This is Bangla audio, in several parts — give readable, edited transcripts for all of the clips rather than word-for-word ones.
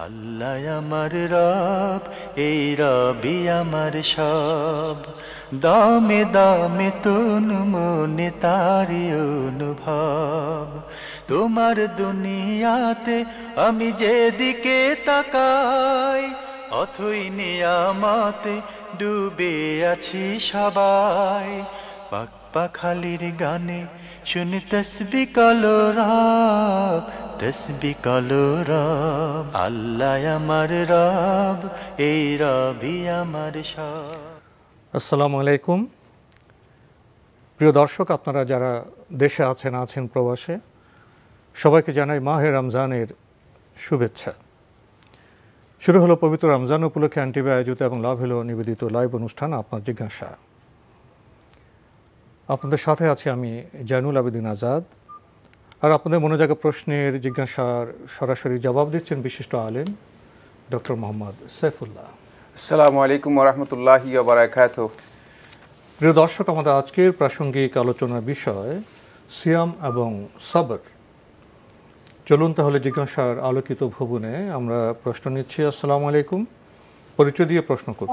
আল্লাহ আমার রব, এই রবি আমার সব। দামে দামে তন মনে তারি অনুভব। তোমার দুনিয়াতে আমি যেদিকে তাকাই, অথই নিয়ামতে ডুবে আছি সবাই। পাক পাখালির গানে শুনি তসবিহ কলরব, তসবিহ কলরব। আল্লাহ আমার রব, এই রবি আমার সব। আসসালামু আলাইকুম। প্রিয় দর্শক, আপনারা যারা দেশে আছেন প্রবাসে, সবাইকে জানাই মাহে রমজানের শুভেচ্ছা। শুরু হলো পবিত্র রমজান উপলক্ষে এনটিভি আয়োজিত এবং লাভ হলো নিবেদিত লাইভ অনুষ্ঠান আপনার জিজ্ঞাসা। আপনাদের সাথে আছি আমি জয়নুল আবেদিন আজাদ। আর আপনাদের মনোজাগা প্রশ্নের জিজ্ঞাসার সরাসরি জবাব দিচ্ছেন বিশিষ্ট আলেম ডক্টর মোহাম্মদ সাইফুল্লাহ। আসসালামু আলাইকুম ওয়া রাহমাতুল্লাহি ওয়া বারাকাতুহু। প্রিয় দর্শক, আমাদের আজকের প্রাসঙ্গিক আলোচনার বিষয় সিয়াম এবং সবর। চলুন তাহলে জিজ্ঞাসার আলোকিত ভবনে আমরা প্রশ্ন নিচ্ছি। আসসালামু আলাইকুম, পরিচয় দিয়ে প্রশ্ন করুন।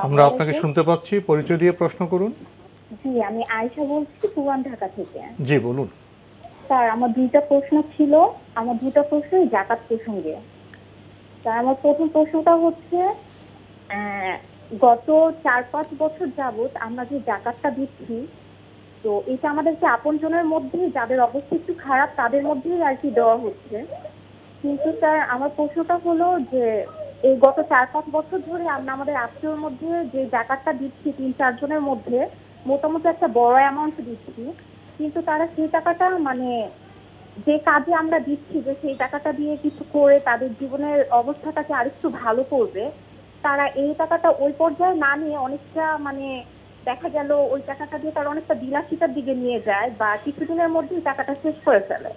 আমরা আপনাকে শুনতে পাচ্ছি, পরিচয় দিয়ে প্রশ্ন করুন। জি, আমি আয়েশা বলছি, পুরান ঢাকা থেকে। জি বলুন। স্যার, আমার দুইটা প্রশ্ন ছিল। আমার দুটো প্রশ্ন যাকাত প্রসঙ্গে। স্যার, আমার প্রথম প্রশ্নটা হচ্ছে, গত 4-5 বছর যাবত আমরা যে যাকাতটা দিচ্ছি, তো এটা আমাদেরকে আপনজনের মধ্যে যাদের অবস্থা একটু খারাপ তাদের মধ্যেই আর কি দেওয়া হচ্ছে। কিন্তু স্যার, আমার প্রশ্নটা হলো যে এই গত 4-5 বছর ধরে আমরা আমাদের আত্মীয়র মধ্যে যে যাকাতটা দিচ্ছি 3-4 জনের মধ্যে মোটামুটি একটা বড় অ্যামাউন্ট দিচ্ছি, কিন্তু তারা সেই টাকাটা মানে যে কাজে আমরা দিচ্ছি যে সেই টাকাটা দিয়ে কিছু করে তাদের জীবনের অবস্থাটাকে আরেকটু ভালো করবে, তারা এই টাকাটা ওই পর্যায়ে না নিয়ে অনেকটা মানে দেখা গেল ওই টাকাটা দিয়ে তারা অনেকটা বিলাসিতার দিকে নিয়ে যায় বা কিছুদিনের মধ্যেই টাকাটা শেষ করে ফেলে।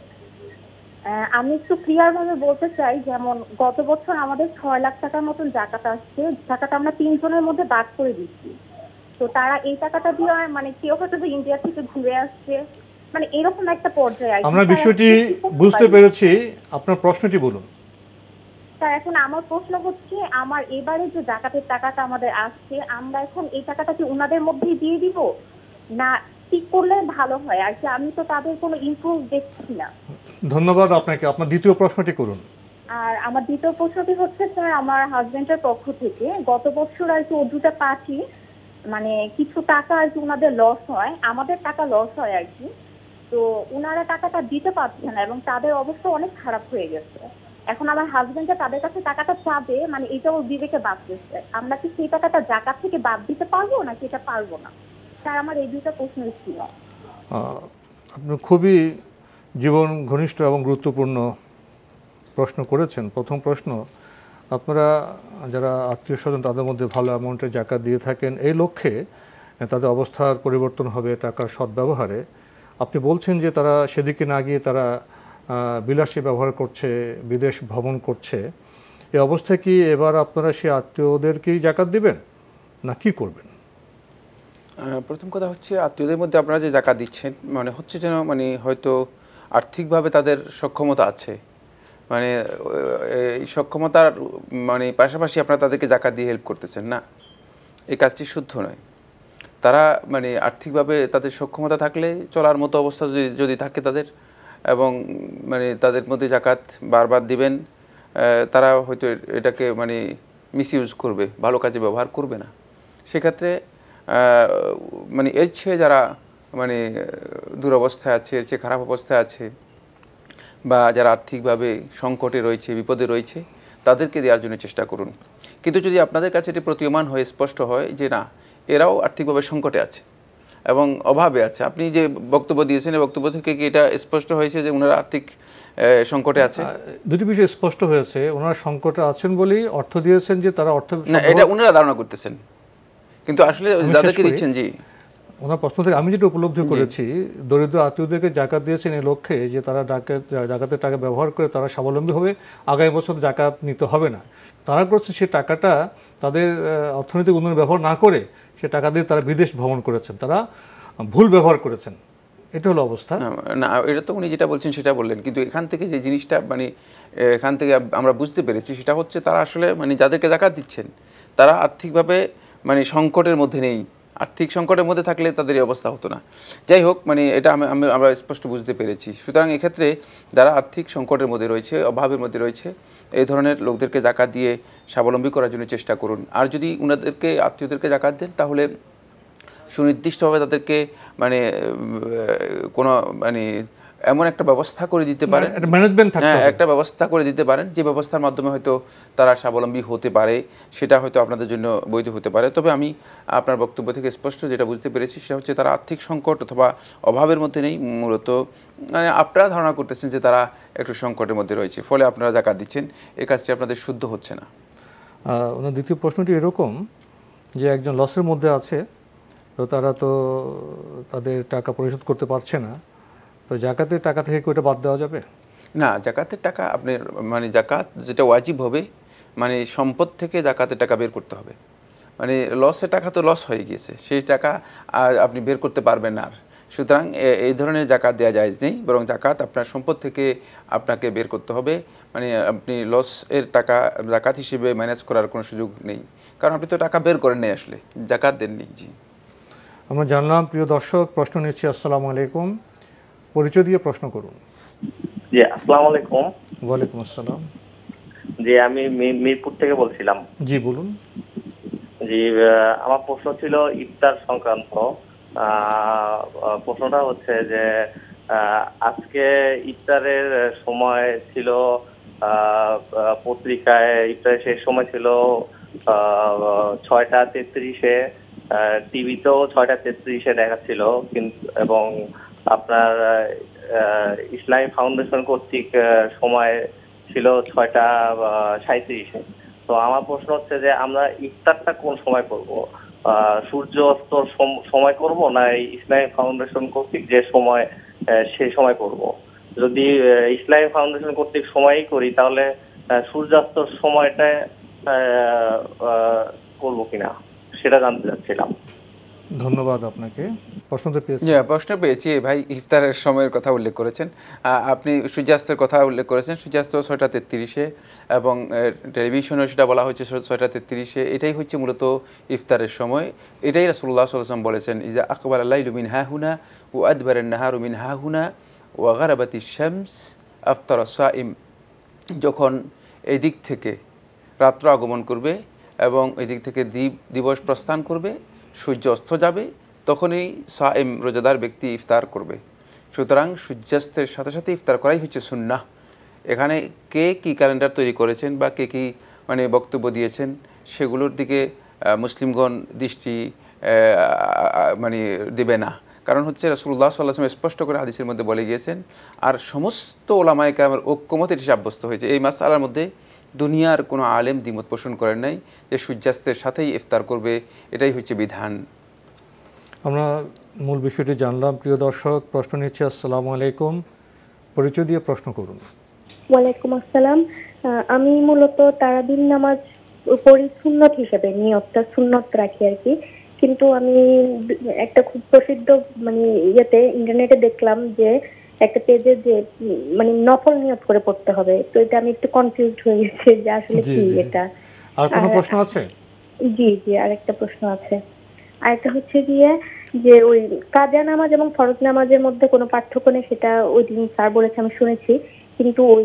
আমি একটু ক্লিয়ার ভাবে বলতে চাই, যেমন গত বছর আমাদের 6 লাখ টাকার মতন যাকাত আসছে, টাকাটা আমরা 3 জনের মধ্যে ভাগ করে দিচ্ছি। তো তারা এই টাকাটা দিয়ে মানে কেউ হয়তো ইন্ডিয়া থেকে ঘুরে আসছে, মানে এরকম একটা পর্যায়ে। আমরা বিষয়টি বুঝতে পেরেছি, আপনার প্রশ্নটি বলুন। স্যার, এখন আমার প্রশ্ন হচ্ছে, আমার এবারে যে যাকাতের টাকাটা আমাদের আসছে, আমরা এখন এই টাকাটা কি ওনাদের মধ্যেই দিয়ে দিব না ঠিক করলে ভালো হয় আর কি? আমি তো তাদের কোনো ইমপ্রুভ দেখছি না। ধন্যবাদ আপনাকে। আপনার দ্বিতীয় প্রশ্নটি করুন। আর আমার দ্বিতীয় প্রশ্নটি হচ্ছে, স্যার, আমার হাজবেন্ডের পক্ষ থেকে গত বছর আর কি দুটা পার্টি মানে কিছু টাকা আর কি ওনাদের লস হয়, আমাদের টাকা লস হয় আর কি। তো ওনারা টাকাটা দিতে পারছে না এবং তাদের অবস্থা অনেক খারাপ হয়ে গেছে। এখন আমার হাজবেন্ড তাদের কাছে টাকাটা চাবে, মানে এটা ওর বিবেকে বাঁচতেছে। আমরা কি সেই টাকাটা যাকাত থেকে বাদ দিতে পারবো নাকি এটা পারবো না? স্যার, আমার এই দুইটা প্রশ্ন ছিল। আপনি খুবই জীবন ঘনিষ্ঠ এবং গুরুত্বপূর্ণ প্রশ্ন করেছেন। প্রথম প্রশ্ন, আপনারা যারা আত্মীয় স্বজন তাদের মধ্যে ভালো অ্যামাউন্টের যাকাত দিয়ে থাকেন এই লক্ষ্যে তাদের অবস্থার পরিবর্তন হবে টাকার সদ্ব্যবহারে। আপনি বলছেন যে তারা সেদিকে না গিয়ে তারা বিলাসী ব্যবহার করছে, বিদেশ ভ্রমণ করছে। এই অবস্থায় কি এবার আপনারা সেই আত্মীয়দেরকেই যাকাত দিবেন না কি করবেন? প্রথম কথা হচ্ছে, আত্মীয়দের মধ্যে আপনারা যে যাকাত দিচ্ছেন মানে হচ্ছে যেন মানে হয়তো আর্থিকভাবে তাদের সক্ষমতা আছে, মানে এই সক্ষমতার মানে পাশাপাশি আপনারা তাদেরকে যাকাত দিয়ে হেল্প করতেছেন না, এই কাজটি শুদ্ধ নয়। তারা মানে আর্থিকভাবে তাদের সক্ষমতা থাকলে চলার মতো অবস্থা যদি থাকে তাদের, এবং মানে তাদের মধ্যে যাকাত বারবার দিবেন, তারা হয়তো এটাকে মানে মিসইউজ করবে, ভালো কাজে ব্যবহার করবে না। সেক্ষেত্রে মানে এর চেয়ে যারা মানে দুরবস্থায় আছে, এর চেয়ে খারাপ অবস্থায় আছে বা যারা আর্থিকভাবে সংকটে রয়েছে, বিপদে রয়েছে, তাদেরকে দেওয়ার জন্য চেষ্টা করুন। কিন্তু যদি আপনাদের কাছে এটি প্রতীয়মান হয়, স্পষ্ট হয় যে না এরাও আর্থিকভাবে সংকটে আছে এবং অভাবে আছে, আপনি যে বক্তব্য দিয়েছেন এই বক্তব্য থেকে কি এটা স্পষ্ট হয়েছে যে ওনারা আর্থিক সংকটে আছে? দুটি বিষয় স্পষ্ট হয়েছে। ওনারা সংকটে আছেন বলেই অর্থ দিয়েছেন যে তারা অর্থ না, এটা ওনারা ধারণা করতেছেন, কিন্তু আসলে যাদেরকে দিচ্ছেন। জি, ওনার প্রশ্ন থেকে আমি যেটা উপলব্ধি করেছি, দরিদ্র আত্মীয়দেরকে যাকাত দিয়েছেন এই লক্ষ্যে যে তারা যাকাতের টাকা ব্যবহার করে তারা স্বাবলম্বী হবে, আগামী বছর যাকাত নিতে হবে না। তারা করছে সে টাকাটা তাদের অর্থনৈতিক উন্নয়ন ব্যবহার না করে সে টাকা দিয়ে তারা বিদেশ ভ্রমণ করেছেন, তারা ভুল ব্যবহার করেছেন। এটা হলো অবস্থা। না, এটা তো উনি যেটা বলছেন সেটা বললেন, কিন্তু এখান থেকে যে জিনিসটা মানে এখান থেকে আমরা বুঝতে পেরেছি সেটা হচ্ছে তারা আসলে মানে যাদেরকে যাকাত দিচ্ছেন তারা আর্থিকভাবে মানে সংকটের মধ্যে নেই। আর্থিক সংকটের মধ্যে থাকলে তাদের এই অবস্থা হতো না। যাই হোক, মানে এটা আমরা স্পষ্ট বুঝতে পেরেছি। সুতরাং এক্ষেত্রে যারা আর্থিক সংকটের মধ্যে রয়েছে, অভাবের মধ্যে রয়েছে, এই ধরনের লোকদেরকে যাকাত দিয়ে স্বাবলম্বী করার জন্য চেষ্টা করুন। আর যদি উনাদেরকে আত্মীয়দেরকে যাকাত দেন তাহলে সুনির্দিষ্টভাবে তাদেরকে মানে কোনো মানে এমন একটা ব্যবস্থা করে দিতে পারেন, ম্যানেজমেন্ট থাকতে হবে, একটা ব্যবস্থা করে দিতে পারেন যে ব্যবস্থার মাধ্যমে হয়তো তারা স্বাবলম্বী হতে পারে, সেটা হয়তো আপনাদের জন্য বৈধ হতে পারে। তবে আমি আপনার বক্তব্য থেকে স্পষ্ট যেটা বুঝতে পেরেছি সেটা হচ্ছে তারা আর্থিক সংকট অথবা অভাবের মধ্যে নেই, মূলত মানে আপনারা ধারণা করতেছেন যে তারা একটু সংকটের মধ্যে রয়েছে, ফলে আপনারা যাকাত দিচ্ছেন, এই কাজটি আপনাদের শুদ্ধ হচ্ছে না। ওনার দ্বিতীয় প্রশ্নটি এরকম যে একজন লসের মধ্যে আছে, তো তারা তো তাদের টাকা পরিশোধ করতে পারছে না, তো জাকাতের টাকা থেকে কি ওটা বাদ দেওয়া যাবে? না, জাকাতের টাকা আপনার মানে জাকাত যেটা ওয়াজিব হবে, মানে সম্পদ থেকে জাকাতের টাকা বের করতে হবে। মানে লসের টাকা তো লস হয়ে গিয়েছে, সেই টাকা আপনি বের করতে পারবেন না আর। সুতরাং এই ধরনের জাকাত দেওয়া জায়েজ নেই, বরং জাকাত আপনার সম্পদ থেকে আপনাকে বের করতে হবে। মানে আপনি লস এর টাকা জাকাত হিসেবে ম্যানেজ করার কোনো সুযোগ নেই, কারণ আপনি তো টাকা বের করেন নাই, আসলে জাকাত দেননি। জি, আমরা জানলাম। প্রিয় দর্শক, প্রশ্ন নিচ্ছি। আসসালামু আলাইকুম, পরিচয় দিয়ে প্রশ্ন করুন। জি, আসসালামু আলাইকুম। ওয়ালাইকুম আসসালাম। জি, আমি মিরপুর থেকে বলছিলাম। জি, বলুন। জি, আমার প্রশ্ন ছিল ইফতার সংক্রান্ত। প্রশ্নটা হচ্ছে যে আজকে ইফতারের সময় ছিল, পত্রিকায় ইফতারের শেষ সময় ছিল 6:33-এ, টিভিতেও 6:33-এ দেখাচ্ছিল, কিন্তু এবং আপনার ইসলামী ফাউন্ডেশন কর্তৃক সময় ছিল 6:37-এ। তো আমার প্রশ্ন হচ্ছে যে আমরা ইফতারটা কোন সময় করব? সূর্য অস্তর সময় করব না ইসলামী ফাউন্ডেশন কর্তৃক যে সময় সেই সময় করব? যদি ইসলামী ফাউন্ডেশন কর্তৃক সময়ই করি তাহলে সূর্যাস্তর সময়টা করব কিনা সেটা জানতে চাচ্ছিলাম। ধন্যবাদ আপনাকে। প্রশ্নটা পেয়েছি। প্রশ্ন পেয়েছি ভাই। ইফতারের সময়ের কথা উল্লেখ করেছেন আপনি, সূর্যাস্তের কথা উল্লেখ করেছেন। সূর্যাস্ত 6:33-এ এবং টেলিভিশনে সেটা বলা হয়েছে 6:33-এ। এটাই হচ্ছে মূলত ইফতারের সময়। এটাই রাসূলুল্লাহ সাল্লাল্লাহু আলাইহি ওয়াসাল্লাম বলেছেন, ইজা আকবালা লাইলু মিন হাহুনা ওয়া আদবারা নাহারু মিন হাহুনা ওয়া গারাবাতিশ শামস আফতারা সাইম। যখন এই দিক থেকে রাত্র আগমন করবে এবং এই দিক থেকে দিবস প্রস্থান করবে, সূর্য অস্ত যাবে, তখনই সাইম রোজাদার ব্যক্তি ইফতার করবে। সুতরাং সূর্যাস্তের সাথে সাথে ইফতার করাই হচ্ছে সুন্নাহ। এখানে কে কি ক্যালেন্ডার তৈরি করেছেন বা কে কি মানে বক্তব্য দিয়েছেন সেগুলোর দিকে মুসলিমগণ দৃষ্টি মানে দেবে না, কারণ হচ্ছে রাসূলুল্লাহ সাল্লাল্লাহু আলাইহি ওয়াসাল্লাম স্পষ্ট করে হাদিসের মধ্যে বলে গিয়েছেন। আর সমস্ত ওলামায়ে কেরামের ঐক্যমত এটি সাব্যস্ত হয়েছে। এই মাসআলার মধ্যে দুনিয়ার কোনো আলেম দ্বিমত পোষণ করেন নাই যে সূর্যাস্তের সাথেই ইফতার করবে, এটাই হচ্ছে বিধান। আমরা মূল বিষয়টি জানলাম। প্রিয় দর্শক, প্রশ্ন নিচ্ছে। আসসালামু আলাইকুম, পরিচয় দিয়ে প্রশ্ন করুন। ওয়ালাইকুম আসসালাম। আমি মূলত তারাবির নামাজ পড়ি সুন্নত হিসেবে, নিয়তটা সুন্নত রাখি আর কি। কিন্তু আমি একটা খুব প্রসিদ্ধ মানে ইন্টারনেটে দেখলাম যে একটা পেজে যে মানে নফল নিয়ত করে পড়তে হবে, তো এটা আমি একটু কনফিউজড হয়ে গেছি যে আসলে কি এটা। আর কোনো প্রশ্ন আছে? জি জি, আরেকটা প্রশ্ন আছে। আরেকটা হচ্ছে গিয়ে যে ওই কাজা নামাজ এবং ফরজ নামাজের মধ্যে কোনো পার্থক্য নেই, সেটা ওই দিন স্যার বলেছে, আমি শুনেছি। কিন্তু ওই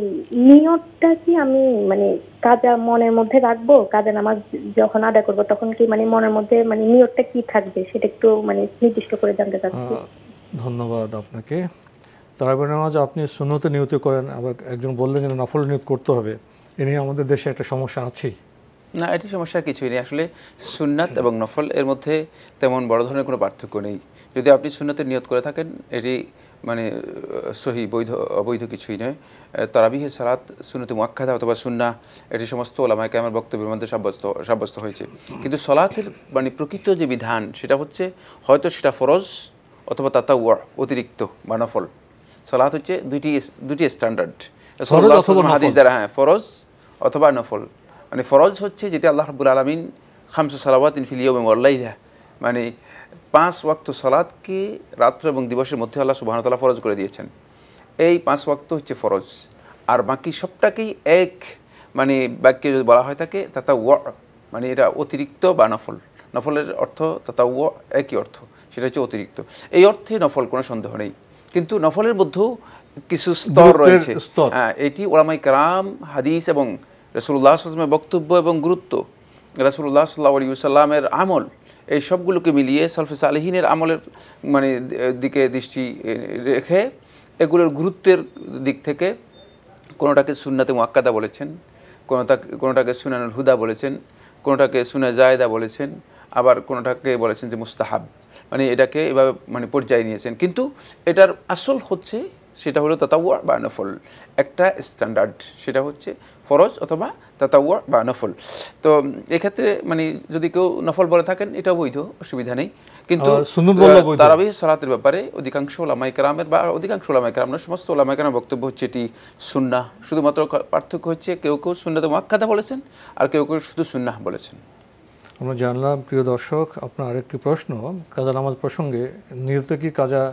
নিয়তটা কি আমি মানে কাজা মনের মধ্যে রাখবো, কাজা নামাজ যখন আদায় করবো তখন কি মানে মনের মধ্যে মানে নিয়তটা কি থাকবে সেটা একটু মানে নির্দিষ্ট করে জানতে চাচ্ছি। ধন্যবাদ আপনাকে। তারাবির নামাজ আপনি সুন্নতে নিয়ত করেন, আবার একজন বললেন যে নফল নিয়ত করতে হবে, এ নিয়ে আমাদের দেশে একটা সমস্যা আছেই। না, এটি সমস্যার কিছুই নেই। আসলে সুন্নাত এবং নফল এর মধ্যে তেমন বড় ধরনের কোনো পার্থক্য নেই। যদি আপনি সুন্নতের নিয়ত করে থাকেন এটি মানে সহি, বৈধ অবৈধ কিছুই নয়। তারাবিহের সালাত সুন্নতে মুআক্কাদা অথবা সুন্নাহ, এটি সমস্ত ওলামায়ে কেরামের বক্তব্যের মধ্যে সাব্যস্ত হয়েছে। কিন্তু সলাতের মানে প্রকৃত যে বিধান সেটা হচ্ছে হয়তো সেটা ফরজ অথবা তাতাওয়া, অতিরিক্ত বা নফল। সলাত হচ্ছে দুটি স্ট্যান্ডার্ড হাদিস দ্বারা, হ্যাঁ, ফরজ অথবা নফল। মানে ফরজ হচ্ছে যেটা আল্লাহ রাব্বুল আলামিন খামসু সালাওয়াতিন ফিল ইয়াউমি ওয়াল লাইলা, মানে 5 ওয়াক্ত সালাতকে রাত্র এবং দিবসের মধ্যে আল্লাহ সুবহানাহু ওয়া তাআলা ফরজ করে দিয়েছেন। এই 5 ওয়াক্ত হচ্ছে ফরজ, আর বাকি সবটাকেই এক মানে বাক্যে যদি বলা হয় থাকে তাতাওয়া, মানে এটা অতিরিক্ত বা নফল। নফলের অর্থ তাতাওয়া একই অর্থ, সেটা হচ্ছে অতিরিক্ত। এই অর্থে নফল কোনো সন্দেহ নেই, কিন্তু নফলের মধ্যেও কিছু স্তর রয়েছে। এটি উলামায়ে কেরাম, হাদিস এবং রাসূলুল্লাহ সাল্লাল্লাহু আলাইহি ওয়াসাল্লামের বক্তব্য এবং গুরুত্ব, রাসূলুল্লাহ সাল্লাল্লাহু আলাইহি ওয়াসাল্লামের আমল, এই সবগুলোকে মিলিয়ে সালফে সালেহিনের আমলের মানে দিকে দৃষ্টি রেখে এগুলোর গুরুত্বের দিক থেকে কোনোটাকে সুন্নাতে মুআক্কাদা বলেছেন, কোনোটাকে সুনানুল হুদা বলেছেন, কোনোটাকে সুনা জায়েদা বলেছেন, আবার কোনোটাকে বলেছেন যে মুস্তাহাব, মানে এটাকে এভাবে মানে পর্যায়ে নিয়েছেন। কিন্তু এটার আসল হচ্ছে সেটা হলো তাতাওয়া বা নফল, একটা স্ট্যান্ডার্ড, সেটা হচ্ছে ফরজ অথবা তাতাওয়া বা নফল। তো এক্ষেত্রে মানে যদি কেউ নফল বলে থাকেন এটা বৈধ, অসুবিধা নেই। কিন্তু তারাবিহ সালাতের ব্যাপারে অধিকাংশ উলামায়ে কেরামের বা অধিকাংশ উলামায়ে কেরাম না, সমস্ত উলামায়ে কেরামের বক্তব্য হচ্ছে এটি সুন্নাহ। শুধুমাত্র পার্থক্য হচ্ছে কেউ কেউ সুন্নাতে মুআক্কাদা বলেছেন আর কেউ কেউ শুধু সুন্নাহ বলেছেন। আমরা জানলাম প্রিয় দর্শক আপনার আরেকটি প্রশ্ন কাজা নামাজ প্রসঙ্গে, নিয়ত কি কাজা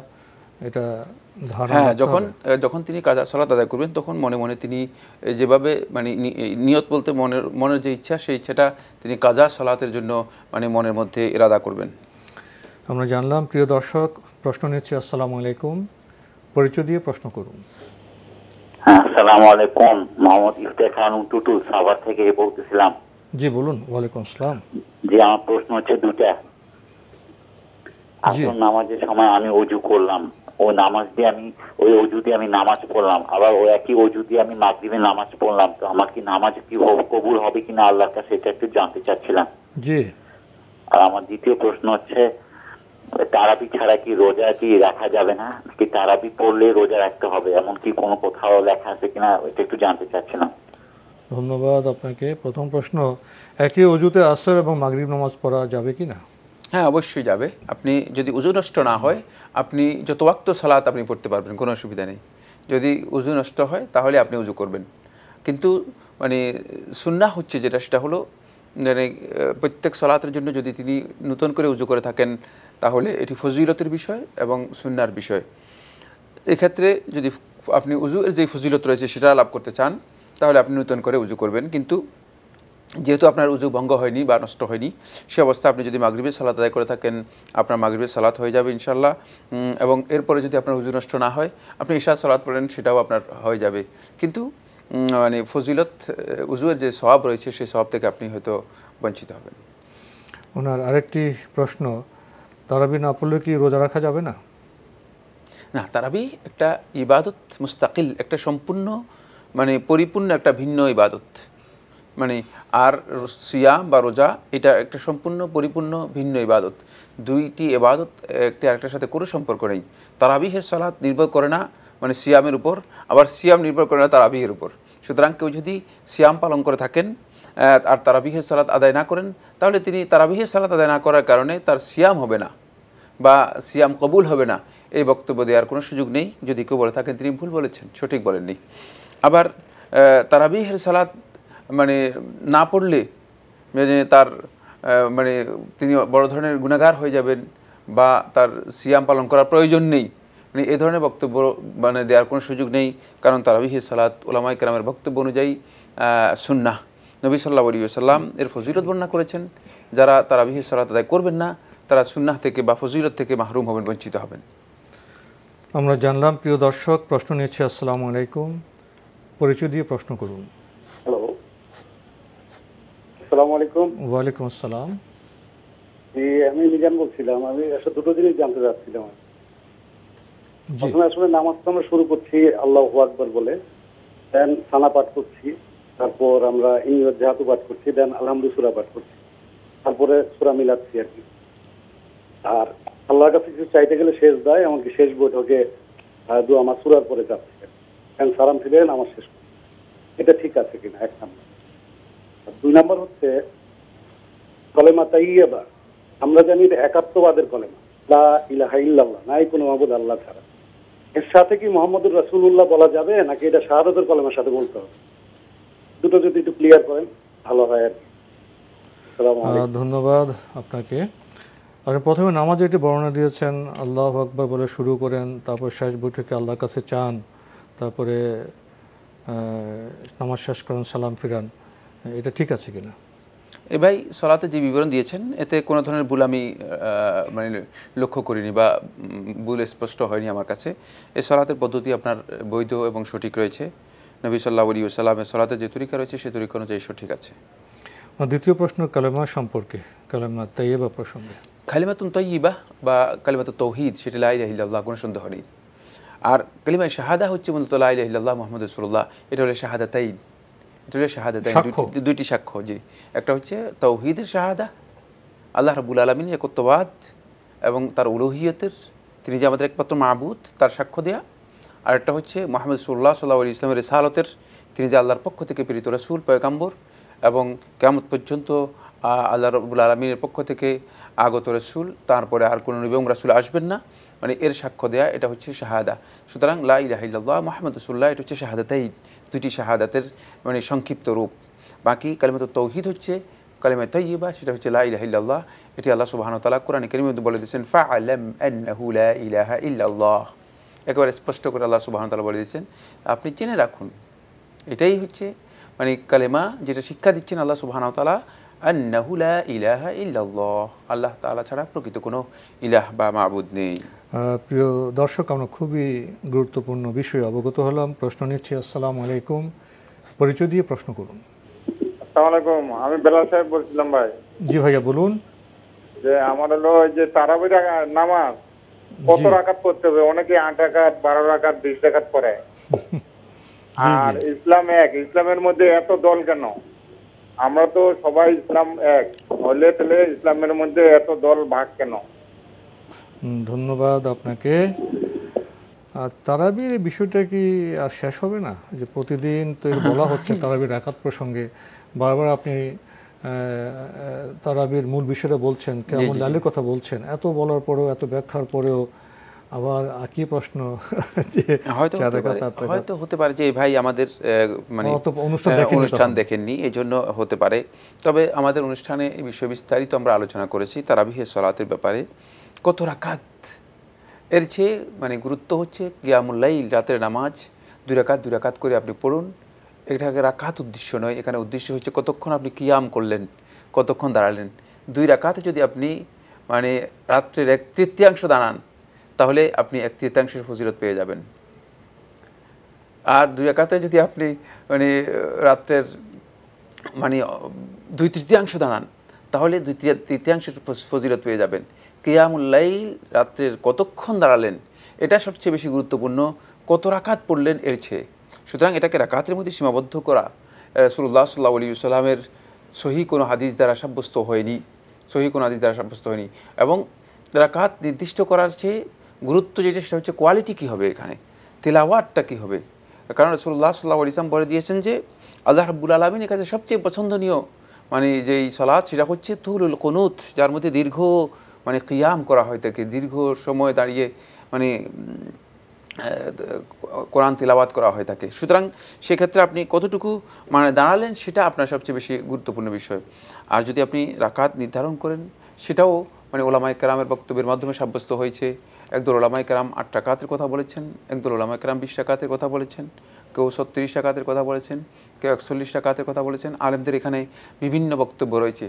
এটা ধারণা? হ্যাঁ, যখন তিনি কাজা সালাত আদায় করবেন তখন মনে মনে তিনি যেভাবে মানে নিয়ত বলতে মনের যে ইচ্ছা, সেই ইচ্ছাটা তিনি কাজা সালাতের জন্য মানে মনের মধ্যে ইরাদা করবেন। আমরা জানলাম প্রিয় দর্শক প্রশ্ন নিচ্ছে। আসসালামু আলাইকুম, পরিচয় দিয়ে প্রশ্ন করুন। হ্যাঁ, আসসালামু আলাইকুম, মোহাম্মদ ইফতেখার টুটুল সাভার থেকে বলতেছিলাম। জি বলুন। ওয়ালাইকুম আসসালাম। জি, আমার প্রশ্ন হচ্ছে দুটা। আসল নামাজের সময় আমি ওযু করলাম, ও নামাজ দিয়ে আমি ওই ওযু দিয়ে আমি নামাজ পড়লাম, আবার ওই একই ওযু দিয়ে আমি মাগরিবের নামাজ পড়লাম, তো আমার কি নামাজ কি কবুল হবে কিনা আল্লাহর কাছে এটা একটু জানতে চাচ্ছিলাম। জি। আর আমার দ্বিতীয় প্রশ্ন হচ্ছে তারাবি ছাড়া কি রোজা কি রাখা যাবে না, কি তারাবি পড়লে রোজা রাখতে হবে, এমন কি কোনো কোথাও লেখা আছে কিনা এটা একটু জানতে চাচ্ছিলাম। ধন্যবাদ আপনাকে। প্রথম প্রশ্ন, একই ওযুতে আসর এবং মাগরিব নামাজ পড়া যাবে কি না? হ্যাঁ, অবশ্যই যাবে। আপনি যদি উযু নষ্ট না হয় আপনি যত ওয়াক্ত সালাত আপনি পড়তে পারবেন, কোনো অসুবিধা নেই। যদি উযু নষ্ট হয় তাহলে আপনি উযু করবেন, কিন্তু মানে সুন্নাহ হচ্ছে যেটা, সেটা হলো মানে প্রত্যেক সালাতের জন্য যদি তিনি নতুন করে উযু করে থাকেন তাহলে এটি ফজিলতের বিষয় এবং সুন্নাহর বিষয়। এক্ষেত্রে যদি আপনি উযুর যে ফজিলত রয়েছে সেটা লাভ করতে চান তাহলে আপনি নতুন করে উযু করবেন, কিন্তু যেহেতু আপনার উযু ভঙ্গ হয়নি বা নষ্ট হয়নি, সে অবস্থা আপনি যদি মাগরিবের সালাত আদায় করে থাকেন আপনার মাগরিবের সালাত হয়ে যাবে ইনশাআল্লাহ। এবং এরপরে যদি আপনার উযু নষ্ট না হয় আপনি ইশার সালাত পড়েন, সেটাও আপনার হয়ে যাবে। কিন্তু মানে ফজিলত উযুয়ের যে সওয়াব রয়েছে সেই সওয়াব থেকে আপনি হয়তো বঞ্চিত হবেন। ওনার আরেকটি প্রশ্ন, তারাবি না পড়লে কি রোজা রাখা যাবে না? না, তারাবি একটা ইবাদত মুস্তাকিল, একটা সম্পূর্ণ মানে পরিপূর্ণ একটা ভিন্ন ইবাদত। মানে আর সিয়াম বা রোজা এটা একটা সম্পূর্ণ পরিপূর্ণ ভিন্ন ইবাদত। দুইটি ইবাদত একটি আরেকটার সাথে কোনো সম্পর্ক নেই। তারাবিহের সালাত নির্ভর করে না মানে সিয়ামের উপর, আবার সিয়াম নির্ভর করে না তারাবিহের উপর। সুতরাং কেউ যদি সিয়াম পালন করে থাকেন আর তারাবিহের সালাত আদায় না করেন তাহলে তিনি তারাবিহের সালাত আদায় না করার কারণে তার সিয়াম হবে না বা সিয়াম কবুল হবে না, এই বক্তব্য দেওয়ার কোনো সুযোগ নেই। যদি কেউ বলে থাকেন তিনি ভুল বলেছেন, সঠিক বলেননি। আবার তারাবিহের সালাত মানে না পড়লে মানে তার মানে তিনি বড় ধরনের গুনাহগার হয়ে যাবেন বা তার সিয়াম পালন করার প্রয়োজন নেই, মানে এ ধরনের বক্তব্য মানে দেওয়ার কোনো সুযোগ নেই। কারণ তারাবিহের সালাত উলামায়ে কেরামের বক্তব্য অনুযায়ী সুন্নাহ। নবী সাল্লাল্লাহু আলাইহি ওয়াসাল্লাম এর ফজিলত বর্ণনা করেছেন। যারা তারাবিহের সালাত আদায় করবেন না তারা সুন্নাহ থেকে বা ফজিলত থেকে মাহরুম হবেন, বঞ্চিত হবেন। আমরা জানলাম প্রিয় দর্শক প্রশ্ন নিচ্ছে। আসসালামু আলাইকুম, পরিচয় দিয়ে প্রশ্ন করুন। হ্যালো, আসসালামু আলাইকুম। ওয়ালাইকুম আসসালাম। আমি মিজান বলছিলাম। আমি আসলে দুটো জিনিস জানতে চাচ্ছিলাম। প্রথমে আসলে নামাজ তো আমরা শুরু করছি আল্লাহু আকবার বলে, দেন সানা পাঠ করছি, তারপর আমরা ইংরেজ জাহাতু পাঠ করছি, দেন আলহামদুলিল্লাহ সূরা পাঠ করছি, তারপরে সূরা মিলাচ্ছি আর কি। আর আল্লাহর কাছে কিছু চাইতে গেলে শেষ দেয়, এমনকি শেষ বৈঠকে দোয়া আমার সূরার পরে যাচ্ছে, দেন সালাম ফিরে নামাজ শেষ করছি। এটা ঠিক আছে কিনা, এক নম্বর। আর দুই নম্বর হচ্ছে কলেমা তাইয়্যিবা। আমরা জানি একাত্মবাদের কলেমা, লা ইলাহা ইল্লাল্লাহ, নাই কোনো মাবুদ আল্লাহ ছাড়া। এর সাথে কি মুহাম্মদুর রাসূলুল্লাহ বলা যাবে নাকি এটা শাহাদাতের কলেমার সাথে বলতে হবে? দুটো যদি একটু ক্লিয়ার করেন ভালো হয় আর কি। ধন্যবাদ আপনাকে। আপনি প্রথমে নামাজে একটি বর্ণনা দিয়েছেন, আল্লাহু আকবার বলে শুরু করেন, তারপর শেষ বৈঠকে আল্লাহর কাছে চান, তারপরে নামাজ শেষ করেন, সালাম ফিরান। এটা ঠিক আছে কিনা? এ ভাই সলাতে যে বিবরণ দিয়েছেন এতে কোনো ধরনের ভুল আমি মানে লক্ষ্য করিনি বা ভুল স্পষ্ট হয়নি আমার কাছে। এই সলাতের পদ্ধতি আপনার বৈধ এবং সঠিক রয়েছে। নবী সাল্লাল্লাহু আলাইহি ওয়াসাল্লামের সলাতে যে তরিকা রয়েছে সেই তরিকা অনুযায়ী সঠিক আছে। দ্বিতীয় প্রশ্ন কালেমা সম্পর্কে, কালেমা তাইয়্যিবা প্রসঙ্গে। কালিমাতুন তাইয়্যিবা বা কালিমাতুত তাওহীদ, সেটা লা ইলাহা ইল্লাল্লাহ, কোনো সন্দেহ নেই। আর কালিমা শাহাদা হচ্ছে মূলত লা ইলাহা ইল্লাল্লাহ মুহাম্মাদুর রাসূলুল্লাহ, এটা হলো শাহাদাতাইন, এটা হলো শাহাদাতাইন, দুইটি সাক্ষ্য। জি, একটা হচ্ছে তাওহীদের শাহাদা, আল্লাহ রাব্বুল আলামিনের একত্ববাদ এবং তার উলুহিয়তের, তিনি যে আমাদের একমাত্র মাবুদ তার সাক্ষ্য দেয়া। আর একটা হচ্ছে মুহাম্মদ সাল্লাল্লাহু আলাইহি ওয়াসাল্লামের রিসালাতের, তিনি যে আল্লাহর পক্ষ থেকে প্রেরিত রাসূল, পয়গম্বর এবং কিয়ামত পর্যন্ত আল্লাহ রাব্বুল আলামিনের পক্ষ থেকে আগত রাসূল, তারপরে আর কোনো নবী এবং রাসূল আসবেন না, মানে এর সাক্ষ্য দেয়া, এটা হচ্ছে শাহাদা। সুতরাং লা ইলাহা ইল্লাল্লাহ মুহাম্মাদুর রাসূলুল্লাহ, এটা হচ্ছে শাহাদাতাইন, দুইটি শাহাদাতের মানে সংক্ষিপ্ত রূপ। বাকি কালিমাতুত তাওহীদ হচ্ছে কালিমা তাইয়্যিবা, সেটা হচ্ছে লা ইলাহা ইল্লাল্লাহ। এটি আল্লাহ সুবহানাহু ওয়া তাআলা কোরআনে কারীমে বলে দিয়েছেন, ফাআলাম আন্নাহু লা ইলাহা ইল্লাল্লাহ, একেবারে স্পষ্ট করে আল্লাহ সুবহানাহু ওয়া তাআলা বলে দিয়েছেন, আপনি জেনে রাখুন। এটাই হচ্ছে মানে কালেমা, যেটা শিক্ষা দিচ্ছেন আল্লাহ সুবহানাহু ওয়া তাআলা, আন্নাহু লা ইলাহা ইল্লাল্লাহ, আল্লাহ তাআলা ছাড়া প্রকৃত কোনো ইলাহ বা মাবুদ নেই। প্রিয় দর্শক, আমরা খুবই গুরুত্বপূর্ণ বিষয়ে অবগত হলাম। প্রশ্ন নিচ্ছি। আসসালামু আলাইকুম, পরিচয় দিয়ে প্রশ্ন করুন। আসসালামু আলাইকুম, আমি বেলাল সাহেব বলছিলাম ভাই। জি ভাইয়া বলুন। যে আমার হলো যে তারাবির নামাজ কত রাকাত পড়তে হবে? অনেকে 8 রাকাত, 12 রাকাত, 20 রাকাত পড়ে। আর ইসলাম এক, ইসলামের মধ্যে এত দল কেন? আমরা তো সবাই ইসলাম এক হলে, তাহলে ইসলামের মধ্যে এত দল ভাগ কেন? ধন্যবাদ আপনাকে। আর তারাবির বিষয়টা কি আর শেষ হবে না? যে প্রতিদিন তো বলা হচ্ছে তারাবির রাকাত প্রসঙ্গে, বারবার আপনি তারাবির মূল বিষয়টা বলছেন, কেমন লালের কথা বলছেন, এত বলার পরেও, এত ব্যাখ্যার পরেও আবার একই প্রশ্ন, যে হয়তো হতে পারে যে ভাই আমাদের মানে অনুষ্ঠান দেখেননি, এই জন্য হতে পারে। তবে আমাদের অনুষ্ঠানে এই বিষয়ে বিস্তারিত আমরা আলোচনা করেছি তারাবিহের সলাতের ব্যাপারে। কত রাকাত, এর চেয়ে মানে গুরুত্ব হচ্ছে কিয়ামুল লাইল, রাতের নামাজ 2 রাকাত 2 রাকাত করে আপনি পড়ুন। এটাকে রাকাত উদ্দেশ্য নয়, এখানে উদ্দেশ্য হচ্ছে কতক্ষণ আপনি কিয়াম করলেন, কতক্ষণ দাঁড়ালেন। 2 রাকাতে যদি আপনি মানে রাত্রের 1/3 দাঁড়ান, তাহলে আপনি 1/3 ফজিলত পেয়ে যাবেন। আর 2 রাকাতে যদি আপনি মানে রাত্রের মানে 2/3 দাঁড়ান, তাহলে 2/3 ফজিলত পেয়ে যাবেন। কিয়ামুল লাইল, রাত্রের কতক্ষণ দাঁড়ালেন, এটা সবচেয়ে বেশি গুরুত্বপূর্ণ কত রাকাত পড়লেন এর চেয়ে। সুতরাং এটাকে রাকাতের মধ্যে সীমাবদ্ধ করা রাসূলুল্লাহ সাল্লাল্লাহু আলাইহি ওয়াসাল্লামের সহিহ কোনো হাদিস দ্বারা সাব্যস্ত হয়নি, এবং রাকাত নির্দিষ্ট করার চেয়ে গুরুত্ব যেটা, সেটা হচ্ছে কোয়ালিটি কী হবে, এখানে তেলাওয়াতটা কী হবে। কারণ রাসূলুল্লাহ সাল্লাল্লাহু আলাইহি ওয়াসাল্লাম বলে দিয়েছেন যে আল্লাহ রাব্বুল আলামিনের কাছে সবচেয়ে পছন্দনীয় মানে যেই সালাত, সেটা হচ্ছে তুলুল কুনুত, যার মধ্যে দীর্ঘ মানে কিয়াম করা হয় থাকে, দীর্ঘ সময় দাঁড়িয়ে মানে কোরআন তিলাওয়াত করা হয়ে থাকে। সুতরাং সেক্ষেত্রে আপনি কতটুকু মানে দাঁড়ালেন, সেটা আপনার সবচেয়ে বেশি গুরুত্বপূর্ণ বিষয়। আর যদি আপনি রাকাত নির্ধারণ করেন, সেটাও মানে ওলামায়ে কেরামের বক্তব্যের মাধ্যমে সাব্যস্ত হয়েছে। একদল ওলামায়ে কেরাম 8 রাকাতের কথা বলেছেন, একদল ওলামায়ে কেরাম 20 রাকাতের কথা বলেছেন, কেউ 36 রাকাতের কথা বলেছেন, কেউ 41 রাকাতের কথা বলেছেন। আলেমদের এখানে বিভিন্ন বক্তব্য রয়েছে,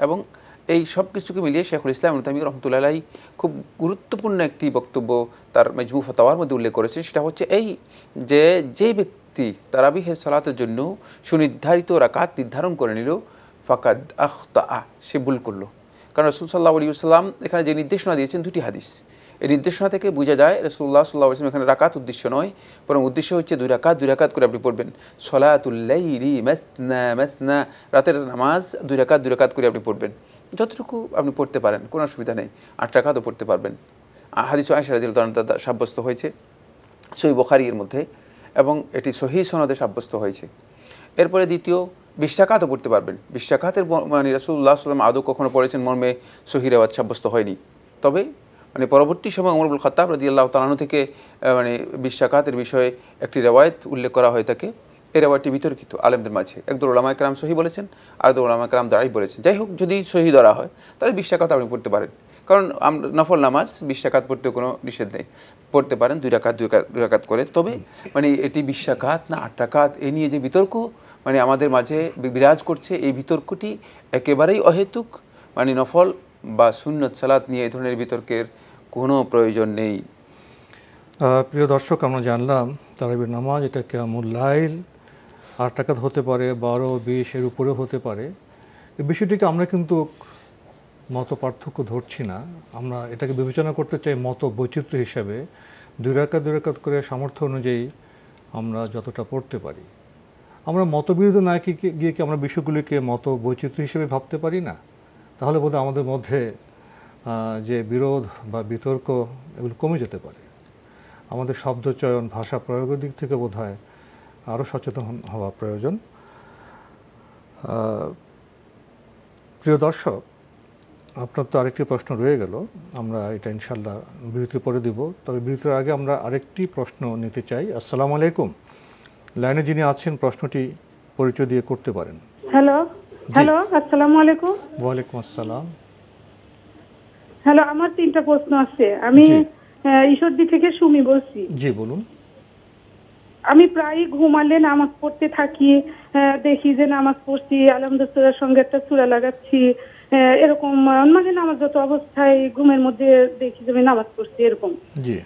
এবং এই সব কিছুকে মিলিয়ে শেখুল ইসলাম ইবনে তাইমিয়া রাহমাতুল্লাহি আলাইহি খুব গুরুত্বপূর্ণ একটি বক্তব্য তার মাজমু ফাতাওয়ার মধ্যে উল্লেখ করেছে। সেটা হচ্ছে এই যে ব্যক্তি তারাবিহের সালাতের জন্য সুনির্ধারিত রাকাত নির্ধারণ করে নিল, ফাকাদ আখতা, সে ভুল করলো। কারণ রাসূল সাল্লাল্লাহু আলাইহি ওয়াসাল্লাম এখানে যে নির্দেশনা দিয়েছেন 2টি হাদিস, এই নির্দেশনা থেকে বোঝা যায় রাসূলুল্লাহ সাল্লাল্লাহু আলাইহি ওয়াসাল্লাম এখানে রাকাত উদ্দেশ্য নয়, বরং উদ্দেশ্য হচ্ছে 2 রাকাত 2 রাকাত করে আপনি পড়বেন। সলাতুল লাইলি মাসনা মাসনা, রাতের নামাজ 2 রাকাত 2 রাকাত করে আপনি পড়বেন। যতটুকু আপনি পড়তে পারেন, কোনো অসুবিধা নেই, 8 রাকাতও পড়তে পারবেন। হাদিস আয়েশা রাদিয়াল্লাহু তাআলা সাব্যস্ত হয়েছে সহিহ বুখারীর মধ্যে, এবং এটি সহিহ সনদে সাব্যস্ত হয়েছে। এরপরে দ্বিতীয় 20 রাকাতও পড়তে পারবেন। 20 রাকাতের মানে রাসূলুল্লাহ সাল্লাল্লাহু আলাইহি ওয়াসাল্লাম আদৌ কখনো পড়েছেন মর্মে সহিহ রিওয়ায়াত সাব্যস্ত হয়নি। তবে মানে পরবর্তী সময় ওমর ইবনুল খাত্তাব রাদিয়াল্লাহু তাআলা আনহু থেকে মানে 20 রাকাতের বিষয়ে একটি রিওয়ায়াত উল্লেখ করা হয়ে থাকে। এই রিওয়ায়াতটি বিতর্কিত আলেমদের মাঝে, একদল উলামায়ে কেরাম সহিহ বলেছেন, আর একদল উলামায়ে কেরাম দাঁড়াই বলেছেন। যাই হোক, যদি সহিহ ধরা হয় তাহলে 20 রাকাত আপনি পড়তে পারেন। কারণ নফল নামাজ 20 রাকাত পড়তে কোনো নিষেধ নেই, পড়তে পারেন 2 রাকাত করে। তবে মানে এটি 20 রাকাত না 8 রাকাত এ নিয়ে যে বিতর্ক মানে আমাদের মাঝে বিরাজ করছে, এই বিতর্কটি একেবারেই অহেতুক। মানে নফল বা সুন্নত সালাত নিয়ে এই ধরনের বিতর্কের কোনো প্রয়োজন নেই। প্রিয় দর্শক, আমরা জানলাম তারাবির নামাজ এটা কিয়ামুল লাইল 8 রাকাত হতে পারে, 12, 20 এর উপরেও হতে পারে। এই বিষয়টিকে আমরা কিন্তু মত পার্থক্য ধরছি না, আমরা এটাকে বিবেচনা করতে চাই মত বৈচিত্র্য হিসাবে। 2 রাকাত করে সামর্থ্য অনুযায়ী আমরা যতটা পড়তে পারি। আমরা মতবিরোধ না গিয়ে কি আমরা বিষয়গুলিকে মত বৈচিত্র্য হিসেবে ভাবতে পারি না? তাহলে বোধহয় আমাদের মধ্যে যে বিরোধ বা বিতর্ক এগুলো কমে যেতে পারে। আমাদের শব্দচয়ন, ভাষা প্রয়োগের দিক থেকে বোধহয় আরও সচেতন হওয়া প্রয়োজন। প্রিয় দর্শক, আপনার তো আরেকটি প্রশ্ন রয়ে গেল, আমরা এটা ইনশাল্লাহ বিরতির পরে দিব। তবে বিরতির আগে আমরা আরেকটি প্রশ্ন নিতে চাই। আসসালামু আলাইকুম, লাইনে যিনি আছেন প্রশ্নটি পরিচয় দিয়ে করতে পারেন। হ্যালো, আসসালামু আলাইকুম। ওয়ালাইকুম আসসালাম। হ্যালো, আমার 3টা প্রশ্ন আছে। আমি ঈশ্বরদী থেকে সুমি বলছি। জি বলুন। আমি প্রায় ঘুমালে নামাজ পড়তে থাকি, দেখি যে নামাজ পড়ছি, আলহামদুলিল্লাহর সঙ্গে একটা সূরা লাগাচ্ছি, এরকম মানে নামাজ যত অবস্থায় ঘুমের মধ্যে দেখি যে আমি নামাজ পড়ছি এরকম।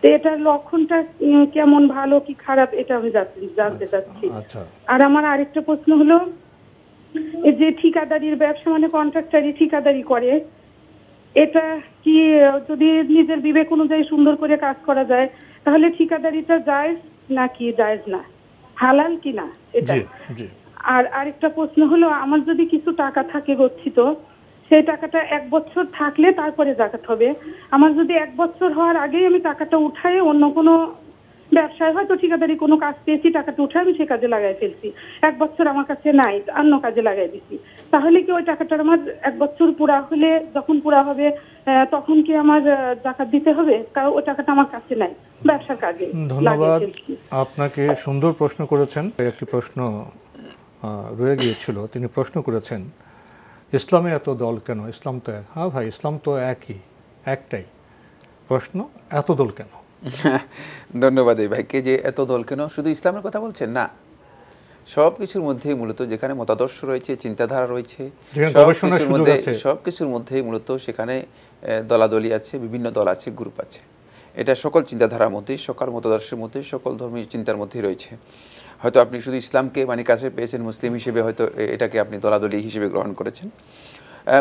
তো এটার লক্ষণটা কেমন, ভালো কি খারাপ, এটা আমি জানতে চাচ্ছি। আর আমার আরেকটা প্রশ্ন হলো, এই যে ঠিকাদারির ব্যবসা মানে কন্ট্রাক্টারি ঠিকাদারি করে, এটা কি যদি নিজের বিবেক অনুযায়ী সুন্দর করে কাজ করা যায় তাহলে ঠিকাদারিটা জায়েজ নাকি জায়েজ না, হালাল কি না এটা? আর আরেকটা প্রশ্ন হলো, আমার যদি কিছু টাকা থাকে গচ্ছিত, সেই টাকাটা 1 বছর থাকলে তারপরে যাকাত হবে। আমার যদি 1 বছর হওয়ার আগেই আমি টাকাটা উঠায় অন্য কোনো ব্যবসায় হয়তো ঠিকাদারি কোনো কাজ পেয়েছি, টাকাটা উঠে আমি সে কাজে লাগাই ফেলছি, 1 বছর আমার কাছে নাই, অন্য কাজে লাগাই দিছি, তাহলে কি ওই টাকাটা আমার 1 বছর পুরা হলে, যখন পুরা হবে তখন কি আমার যাকাত দিতে হবে? কারণ ওই টাকাটা আমার কাছে নাই, ব্যবসার কাজে। ধন্যবাদ, আপনাকে সুন্দর প্রশ্ন করেছেন। একটি প্রশ্ন রয়ে গিয়েছিল, তিনি প্রশ্ন করেছেন ইসলামে এত দল কেন? ইসলাম তো এক। হ্যাঁ ভাই, ইসলাম তো একটাই। প্রশ্ন, এত দল কেন? ধন্যবাদ এই ভাইকে যে এত দল কেন, শুধু ইসলামের কথা বলছেন না, সব কিছুর মধ্যেই মূলত যেখানে মতাদর্শ রয়েছে, চিন্তাধারা রয়েছে, সব কিছুর মধ্যেই মূলত সেখানে দলাদলি আছে, বিভিন্ন দল আছে, গ্রুপ আছে। এটা সকল চিন্তাধারার মধ্যেই, সকল মতাদর্শের মধ্যেই, সকল ধর্মীয় চিন্তার মধ্যেই রয়েছে। হয়তো আপনি শুধু ইসলামকে মানে কাছে পেয়েছেন মুসলিম হিসেবে, হয়তো এটাকে আপনি দলাদলি হিসেবে গ্রহণ করেছেন।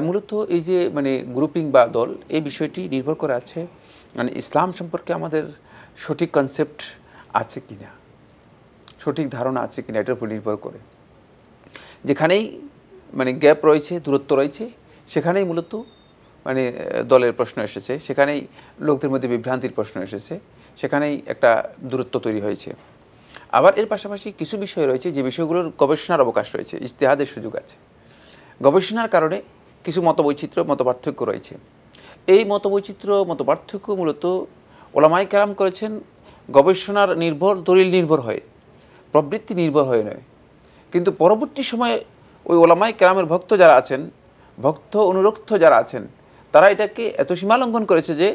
মূলত এই যে মানে গ্রুপিং বা দল, এই বিষয়টি নির্ভর করে আছে মানে ইসলাম সম্পর্কে আমাদের সঠিক কনসেপ্ট আছে কিনা, সঠিক ধারণা আছে কিনা, এটার উপর নির্ভর করে। যেখানেই মানে গ্যাপ রয়েছে, দূরত্ব রয়েছে, সেখানেই মূলত মানে দলের প্রশ্ন এসেছে, সেখানেই লোকদের মধ্যে বিভ্রান্তির প্রশ্ন এসেছে, সেখানেই একটা দূরত্ব তৈরি হয়েছে। আবার এর পাশাপাশি কিছু বিষয় রয়েছে যে বিষয়গুলোর গবেষণার অবকাশ রয়েছে, ইজতিহাদের সুযোগ আছে। গবেষণার কারণে কিছু মতবৈচিত্র্য, মতপার্থক্য রয়েছে। এই মতবৈচিত্র্য, মতপার্থক্য মূলত ওলামায়ে কেরাম করেছেন গবেষণার নির্ভর, দলিল নির্ভর হয়ে, প্রবৃত্তি নির্ভর হয়ে নয়। কিন্তু পরবর্তী সময়ে ওই ওলামায়ে কেরামের ভক্ত যারা আছেন, ভক্ত অনুরক্ত যারা আছেন, তারা এটাকে এত সীমালঙ্ঘন করেছে যে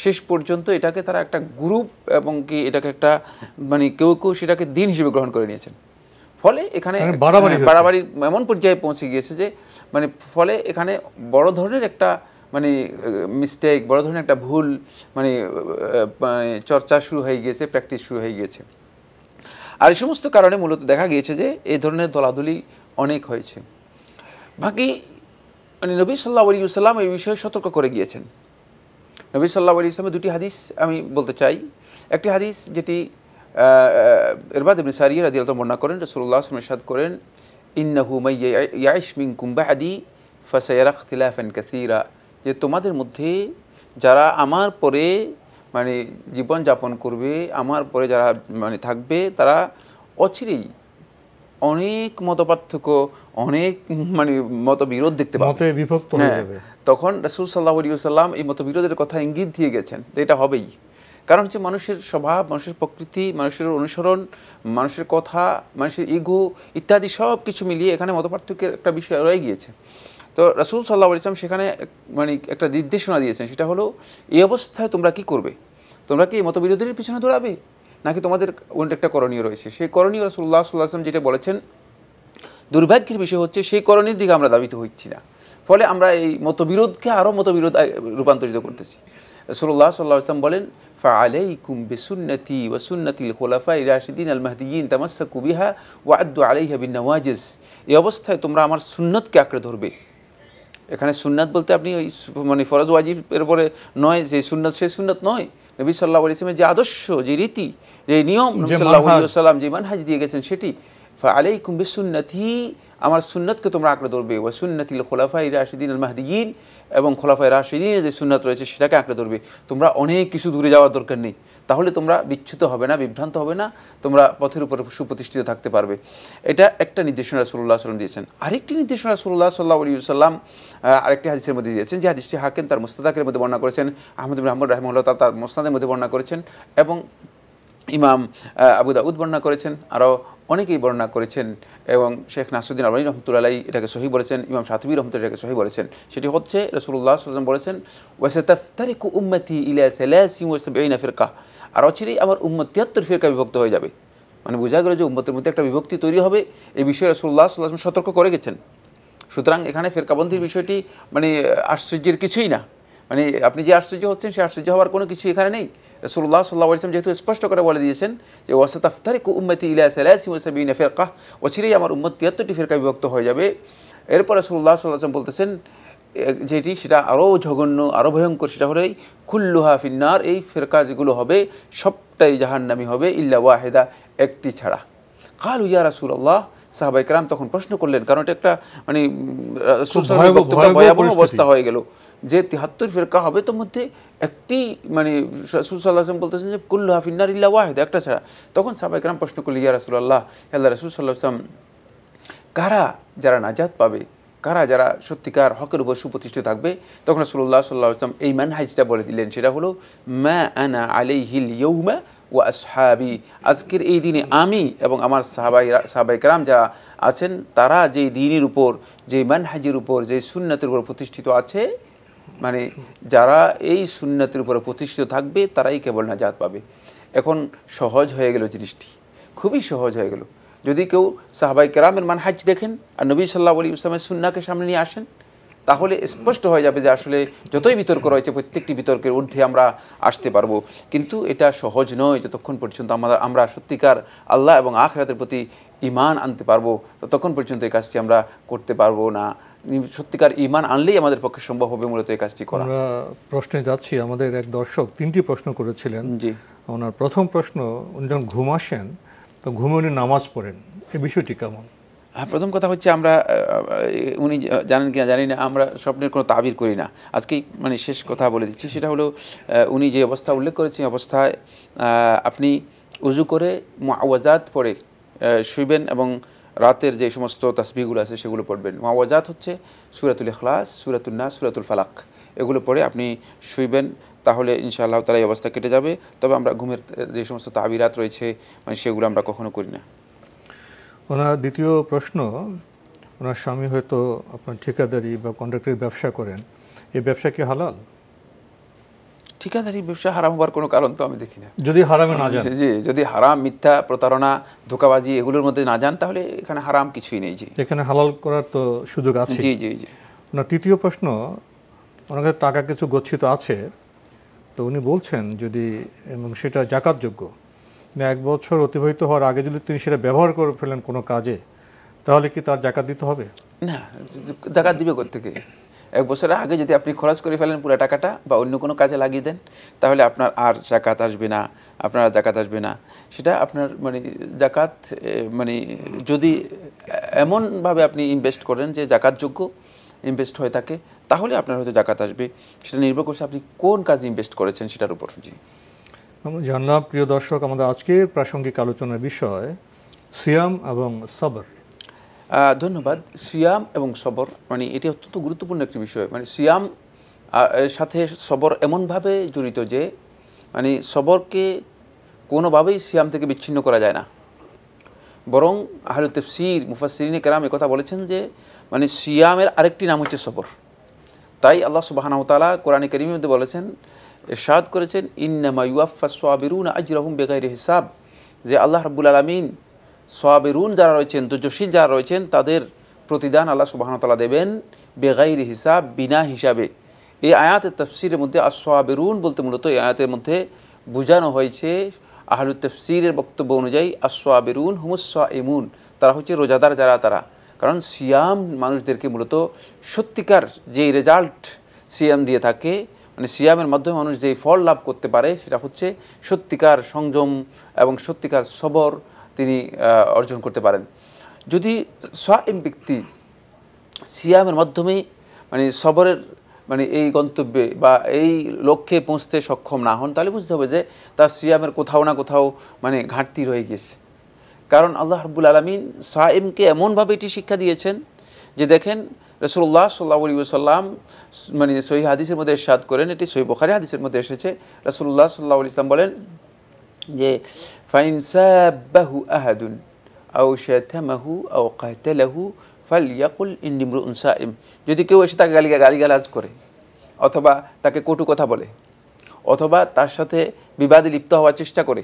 শেষ পর্যন্ত এটাকে তারা একটা গ্রুপ এবং কি এটাকে একটা মানে কেউ কেউ সেটাকে দিন হিসেবে গ্রহণ করে নিয়েছেন। ফলে এখানে বাড়াবাড়ি এমন পর্যায়ে পৌঁছে গিয়েছে যে মানে ফলে এখানে বড় ধরনের একটা মানে মিস্টেক, বড় ধরনের একটা ভুল মানে চর্চা শুরু হয়ে গিয়েছে, প্র্যাকটিস শুরু হয়ে গিয়েছে। আর এই সমস্ত কারণে মূলত দেখা গিয়েছে যে এই ধরনের দলাদলি অনেক হয়েছে। বাকি মানে নবী সাল্লাল্লাহু আলাইহি ওয়াসাল্লাম এই বিষয়ে সতর্ক করে গিয়েছেন। নবী সাল্লাল্লাহু আলাইহি ওয়াসাল্লামের 2টি হাদিস আমি বলতে চাই। একটি হাদিস যেটি ইরবাদ ইবনে সারিয়া রাদিয়াল্লাহু বর্ণনা করেন, রাসূলুল্লাহ সাল্লাল্লাহু আলাইহি ওয়াসাল্লাম ইরশাদ করেন, ইন্নাহু মান ইয়াইশ মিনকুম বা'দি ফাসায়ারা ইখতিলাফান কাসীরা, যে তোমাদের মধ্যে যারা আমার পরে মানে জীবন যাপন করবে, আমার পরে যারা মানে থাকবে, তারা অচিরেই অনেক মতপার্থক্য, অনেক মানে মতবিরোধ দেখতে পাবে, মতে বিভক্ত হয়ে যাবে। তখন রাসূল সাল্লাল্লাহু আলাইহি ওয়াসাল্লাম এই মতবিরোধের কথা ইঙ্গিত দিয়ে গেছেন যে এটা হবেই। কারণ হচ্ছে মানুষের স্বভাব, মানুষের প্রকৃতি, মানুষের অনুসরণ, মানুষের কথা, মানুষের ইগো ইত্যাদি সব কিছু মিলিয়ে এখানে মতপার্থক্যের একটা বিষয় রয়ে গিয়েছে। তো রাসূল সাল্লাল্লাহু আলাইহি ওয়াসাল্লাম সেখানে মানে একটা নির্দেশনা দিয়েছেন, সেটা হলো এই অবস্থায় তোমরা কি করবে, তোমরা কি মতবিরোধীর পিছনে দৌড়াবে নাকি তোমাদের একটা করণীয় রয়েছে। সেই করণীয় রাসূলুল্লাহ সাল্লাল্লাহু আলাইহি ওয়াসাল্লাম যেটা বলেছেন, দুর্ভাগ্যের বিষয় হচ্ছে সেই করণীর দিকে আমরা ধাবিত হচ্ছি না, ফলে আমরা এই মতবিরোধকে আরও মতবিরোধ রূপান্তরিত করতেছি। রাসূলুল্লাহ সাল্লাল্লাহু আলাইহি ওয়াসাল্লাম বলেন, ফাআলাইকুম বিসুন্নতি ওয়া সুন্নাতিল খুলাফায়ে রাশিদিন আল মাহদিয়িন তামাসসাকু বিহা ওয়া আদ্দু আলাইহা বিন-নওয়াজিজ। এই অবস্থায় তোমরা আমার সুন্নতকে আঁকড়ে ধরবে। এখানে সুন্নাত বলতে আপনি ওই মানে ফরজ ওয়াজিবের উপরে নয়, যে সুন্নাত সেই সুন্নাত নয়, নবী সাল্লাল্লাহু আলাইহি ওয়াসাল্লামের যে আদর্শ, যে রীতি, যে নিয়ম নবী সাল্লাল্লাহু আলাইহি ওয়াসাল্লাম যে মানহাজ দিয়ে গেছেন সেটি। ফাআলাইকুম বিসুন্নতি, আমার সুন্নতকে তোমরা আঁকড়ে ধরবে, ওয়া সুন্নাতিল খুলাফায়ে রাশিদিন আল মাহদিয়িন, এবং খোলাফায়ে রাশিদিনের যে সুন্নাত রয়েছে সেটাকে আঁকড়ে ধরবে। তোমরা অনেক কিছু দূরে যাওয়ার দরকার নেই, তাহলে তোমরা বিচ্যুত হবে না, বিভ্রান্ত হবে না, তোমরা পথের উপরে সুপ্রতিষ্ঠিত থাকতে পারবে। এটা একটা নির্দেশনা রাসূলুল্লাহ সাল্লাল্লাহু আলাইহি ওয়াসাল্লাম দিয়েছেন। আরেকটি নির্দেশনা রাসূলুল্লাহ সাল্লাল্লাহু আলাইহি ওয়াসাল্লাম আরেকটি হাদিসের মধ্যে দিয়েছেন, যে হাদিসটি হাকিম তার মুস্তাদরাকের মধ্যে বর্ণনা করেছেন, আহমদ ইবনে হাম্বল রাহিমাহুল্লাহ তার মুসনাদের মধ্যে বর্ণনা করেছেন, এবং ইমাম আবু দাউদ বর্ণনা করেছেন, আরও অনেকেই বর্ণনা করেছেন, এবং শেখ নাসরুদ্দিন আলবানী রহমতুল্লাহ আলাইহি এটাকে সহিহ বলেছেন, ইমাম শাতিবী রহমতুল্লাহ এটাকে সহিহ বলেছেন। সেটি হচ্ছে রাসূলুল্লাহ সাল্লাল্লাহু আলাইহি ওয়াসাল্লাম বলেছেন, ওয়াসাতাফতারিকু উম্মতি ইলা 73 ফিরকা, আর অচিরেই আমার উম্মত 73 ফিরকা বিভক্ত হয়ে যাবে। মানে বোঝা গেল যে উম্মতের মধ্যে একটা বিভক্তি তৈরি হবে, এই বিষয়ে রাসূলুল্লাহ সাল্লাল্লাহু আলাইহি ওয়াসাল্লাম সতর্ক করে গেছেন। সুতরাং এখানে ফিরকাবন্দির বিষয়টি মানে আশ্চর্যের কিছুই না, মানে আপনি যে আশ্চর্য হচ্ছেন সে আশ্চর্য হওয়ার কোনো কিছু এখানে নেই। রাসূলুল্লাহ সাল্লাল্লাহু আলাইহি ওয়াসাল্লাম যেহেতু স্পষ্ট করে বলে দিয়েছেন যে ওয়াসাতাফতারিকু উম্মতি ইলা 73 ফিরকা, অচিরেই আমার উম্মত 73টি ফিরকা বিভক্ত হয়ে যাবে। এরপর রাসূলুল্লাহ সাল্লাল্লাহু আলাইহি ওয়াসাল্লাম বলতেছেন যেটি সেটা আরও জঘন্য, আরও ভয়ঙ্কর, সেটা হলো কুল্লুহা ফিন্নার, এই ফিরকা যেগুলো হবে সবটাই জাহান্নামী হবে, ইল্লা ওয়াহিদা, একটি ছাড়া। কালু ইয়া রাসূলুল্লাহ, সাহাবায়ে কেরাম তখন প্রশ্ন করলেন, কারণ এটা একটা মানে ভয়াবহ অবস্থা হয়ে গেল যে 73 ফিরকা হবে, তোর মধ্যে একটি মানে রাসূল সাল্লাল্লাহু আলাইহি ওয়াসাল্লাম বলতেছেন যে কুল্লুহা ফিন্নার ইল্লা ওয়াহিদা, একটা ছাড়া। তখন সাহাবায়ে কেরাম প্রশ্ন করলেন, ইয়া রাসূলুল্লাহ, আল্লাহ রাসূল সাল্লাল্লাহু আলাইহি ওয়াসাল্লাম, কারা যারা নাজাত পাবে, কারা যারা সত্যিকার হকের উপর সুপ্রতিষ্ঠিত থাকবে? তখন রাসূলুল্লাহ সাল্লাল্লাহু আলাইহি ওয়াসাল্লাম এই মানহাজটা বলে দিলেন, সেটা হলো মা আনা আলাইহিল ইয়াউমা ওয়া আসহাবি, আজকের এই দিনে আমি এবং আমার সাহাবায়ে কেরাম যারা আছেন তারা যেই দ্বীনের উপর, যেই মানহাজের উপর, যেই সুন্নাতের উপর প্রতিষ্ঠিত আছে, মানে যারা এই সুন্নাতের উপরে প্রতিষ্ঠিত থাকবে তারাই কেবল নাজাত পাবে। এখন সহজ হয়ে গেল জিনিসটি, খুবই সহজ হয়ে গেল। যদি কেউ সাহাবায়ে কেরামের মানহাজ দেখেন আর নবী সাল্লাল্লাহু আলাইহি ওয়াসাল্লামের সুন্নাহকে সামনে নিয়ে আসেন, তাহলে স্পষ্ট হয়ে যাবে যে আসলে যতই বিতর্ক রয়েছে প্রত্যেকটি বিতর্কের ঊর্ধ্বে আমরা আসতে পারবো। কিন্তু এটা সহজ নয়, যতক্ষণ পর্যন্ত আমরা সত্যিকার আল্লাহ এবং আখিরাতের প্রতি ঈমান আনতে পারবো ততক্ষণ পর্যন্ত এই কাজটি আমরা করতে পারবো না। সত্যিকার ঈমান আনলেই আমাদের পক্ষে সম্ভব হবে মূলত এই কাজটি করা। আমরা প্রশ্নে যাচ্ছি, আমাদের এক দর্শক 3টি প্রশ্ন করেছিলেন। জি, ওনার প্রথম প্রশ্ন, উনি যখন ঘুম আসেন তো ঘুমে উনি নামাজ পড়েন, এই বিষয়টি কেমন? হ্যাঁ, প্রথম কথা হচ্ছে আমরা উনি জানেন কিনা জানি না, আমরা স্বপ্নের কোনো তাবির করি না। আজকেই মানে শেষ কথা বলে দিচ্ছি, সেটা হলো উনি যে অবস্থা উল্লেখ করেছেন অবস্থায় আপনি উজু করে মুআওয়াজাত পড়ে শুইবেন এবং রাতের যে সমস্ত তাসবিহগুলো আছে সেগুলো পড়বেন। মুআওয়াজাত হচ্ছে সূরাতুল ইখলাস, সূরাতুন নাস, সূরাতুল ফালাক, এগুলো পড়ে আপনি শুইবেন, তাহলে ইনশাআল্লাহ তাআলা এই অবস্থা কেটে যাবে। তবে আমরা ঘুমের যে সমস্ত তাবিরাত রয়েছে মানে সেগুলো আমরা কখনো করি না। ওনার দ্বিতীয় প্রশ্ন, ওনার স্বামী হয়তো আপনার ঠিকাদারি বা কন্ট্রাক্টের ব্যবসা করেন, এই ব্যবসা কি হালাল? ঠিকাদারি ব্যবসা হারাম হওয়ার কোনো কারণ তো আমি দেখি না, যদি হারামে না যান। জি, যদি হারাম, মিথ্যা, প্রতারণা, ধোঁকাবাজি এগুলোর মধ্যে না যান তাহলে এখানে হারাম কিছুই নেই। জি, এখানে হালাল করার তো সুযোগ আছে। জি জি জি। ওনার তৃতীয় প্রশ্ন, ওনার কাছে টাকা কিছু গচ্ছিত আছে, তো উনি বলছেন যদি এবং সেটা জাকাতযোগ্য, 1 বছর অতিবাহিত হওয়ার আগে যদি তিনি সেটা ব্যবহার করে ফেলেন কোনো কাজে, তাহলে কি তার জাকাত দিতে হবে? না, জাকাত দিবে কোত্থেকে? 1 বছরের আগে যদি আপনি খরচ করে ফেলেন পুরো টাকাটা বা অন্য কোনো কাজে লাগিয়ে দেন, তাহলে আপনার আর জাকাত আসবে না, আপনার জাকাত আসবে না। সেটা আপনার মানে জাকাত মানে যদি এমনভাবে আপনি ইনভেস্ট করেন যে জাকাতযোগ্য ইনভেস্ট হয়ে থাকে, তাহলে আপনার হয়তো জাকাত আসবে। সেটা নির্ভর করছে আপনি কোন কাজে ইনভেস্ট করেছেন সেটার উপর। জি, আমরা জানলাম প্রিয় দর্শক, আমাদের আজকের প্রাসঙ্গিক আলোচনার বিষয় সিয়াম এবং সবর। ধন্যবাদ। সিয়াম এবং সবর মানে এটি অত্যন্ত গুরুত্বপূর্ণ একটি বিষয়। মানে সিয়াম এর সাথে সবর এমনভাবে জড়িত যে মানে সবরকে কোনোভাবেই সিয়াম থেকে বিচ্ছিন্ন করা যায় না। বরং আহলে তাফসীর মুফাসসিরিনে কেরাম একথা বলেছেন যে মানে সিয়ামের আরেকটি নাম হচ্ছে সবর। তাই আল্লাহ সুবহানাহু ওয়া তাআলা কোরআনে কারীমের মধ্যে বলেছেন, ইরশাদ করেছেন, ইন্নামা ইউওয়াফফাস সাবিরুনা আজরাহুম বিগাইরি হিসাব, যে আল্লাহ রাব্বুল আলামিন সাবিরুন যারা রয়েছেন, ধৈর্যশীল যারা রয়েছেন, তাদের প্রতিদান আল্লাহ সুবহানাহু ওয়া তাআলা দেবেন বিগাইরি হিসাব, বিনা হিসাবে। এই আয়াতের তাফসীরের মধ্যে আস-সাবিরুন বলতে মূলত এই আয়াতের মধ্যে বোঝানো হয়েছে আহলুত তাফসীরের বক্তব্য অনুযায়ী আস-সাবিরুন হুমুস সাইমুন, তারা হচ্ছে রোজাদার যারা তারা। কারণ সিয়াম মানুষদেরকে মূলত সত্যিকার যেই রেজাল্ট সিয়াম দিয়ে থাকে, মানে সিয়ামের মাধ্যমে মানুষ যেই ফল লাভ করতে পারে সেটা হচ্ছে সত্যিকার সংযম এবং সত্যিকার সবর তিনি অর্জন করতে পারেন। যদি সাইম ব্যক্তি সিয়ামের মাধ্যমে মানে সবরের মানে এই গন্তব্যে বা এই লক্ষ্যে পৌঁছতে সক্ষম না হন, তাহলে বুঝতে হবে যে তার সিয়ামের কোথাও না কোথাও মানে ঘাটতি রয়ে গেছে। কারণ আল্লাহ রাব্বুল আলামিন সাইমকে এমনভাবে এটি শিক্ষা দিয়েছেন যে দেখেন রাসূলুল্লাহ সাল্লাল্লাহু আলাইহি ওয়াসাল্লাম মানে সহিহ হাদিসের মধ্যে ইরশাদ করেন, এটি সহিহ বুখারী হাদিসের মধ্যে এসেছে, রাসূলুল্লাহ সাল্লাল্লাহু আলাইহি ওয়াসাল্লাম বলেন যে ফাইন সাব্বাহু আহাদুন আও শাতামাহু আও কাতালাহু ফালইয়াকুল ইন্নী ইমরুউন সাইম, যদি কেউ এসে তাকে গালিগালাজ করে অথবা তাকে কটু কথা বলে অথবা তার সাথে বিবাদে লিপ্ত হওয়ার চেষ্টা করে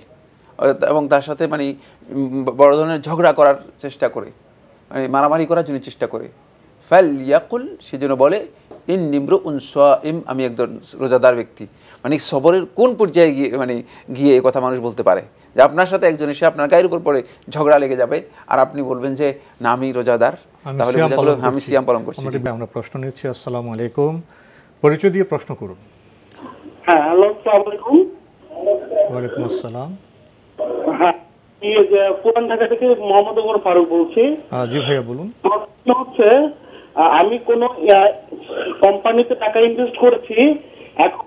এবং তার সাথে মানে বড় ধরনের ঝগড়া করার চেষ্টা করে, মানে মারামারি করার জন্য চেষ্টা করে, ফালইয়াকুল, সেজন্য বলে ইন্নী ইমরুউন সাইম, আমি একজন রোজাদার ব্যক্তি। মানে সবরের কোন পর্যায়ে গিয়ে এই কথা মানুষ বলতে পারে যে আপনার সাথে একজন এসে আপনার গায়ের উপর পড়ে ঝগড়া লেগে যাবে আর আপনি বলবেন যে না আমি রোজাদার, তাহলে আমি সিয়াম পালন করছি। আমরা প্রশ্ন নিচ্ছি। আসসালামু আলাইকুম, পরিচয় দিয়ে প্রশ্ন করুন। হ্যাঁ, হ্যালো, আসসালামু আলাইকুম। ওয়ালাইকুম আসসালাম। হ্যাঁ, এই যে পুরান ঢাকা থেকে মোহাম্মদ ওমর ফারুক বলছি। জি ভাইয়া বলুন। প্রশ্ন হচ্ছে, আমি কোন কোম্পানিতে টাকা ইনভেস্ট করেছি, এখন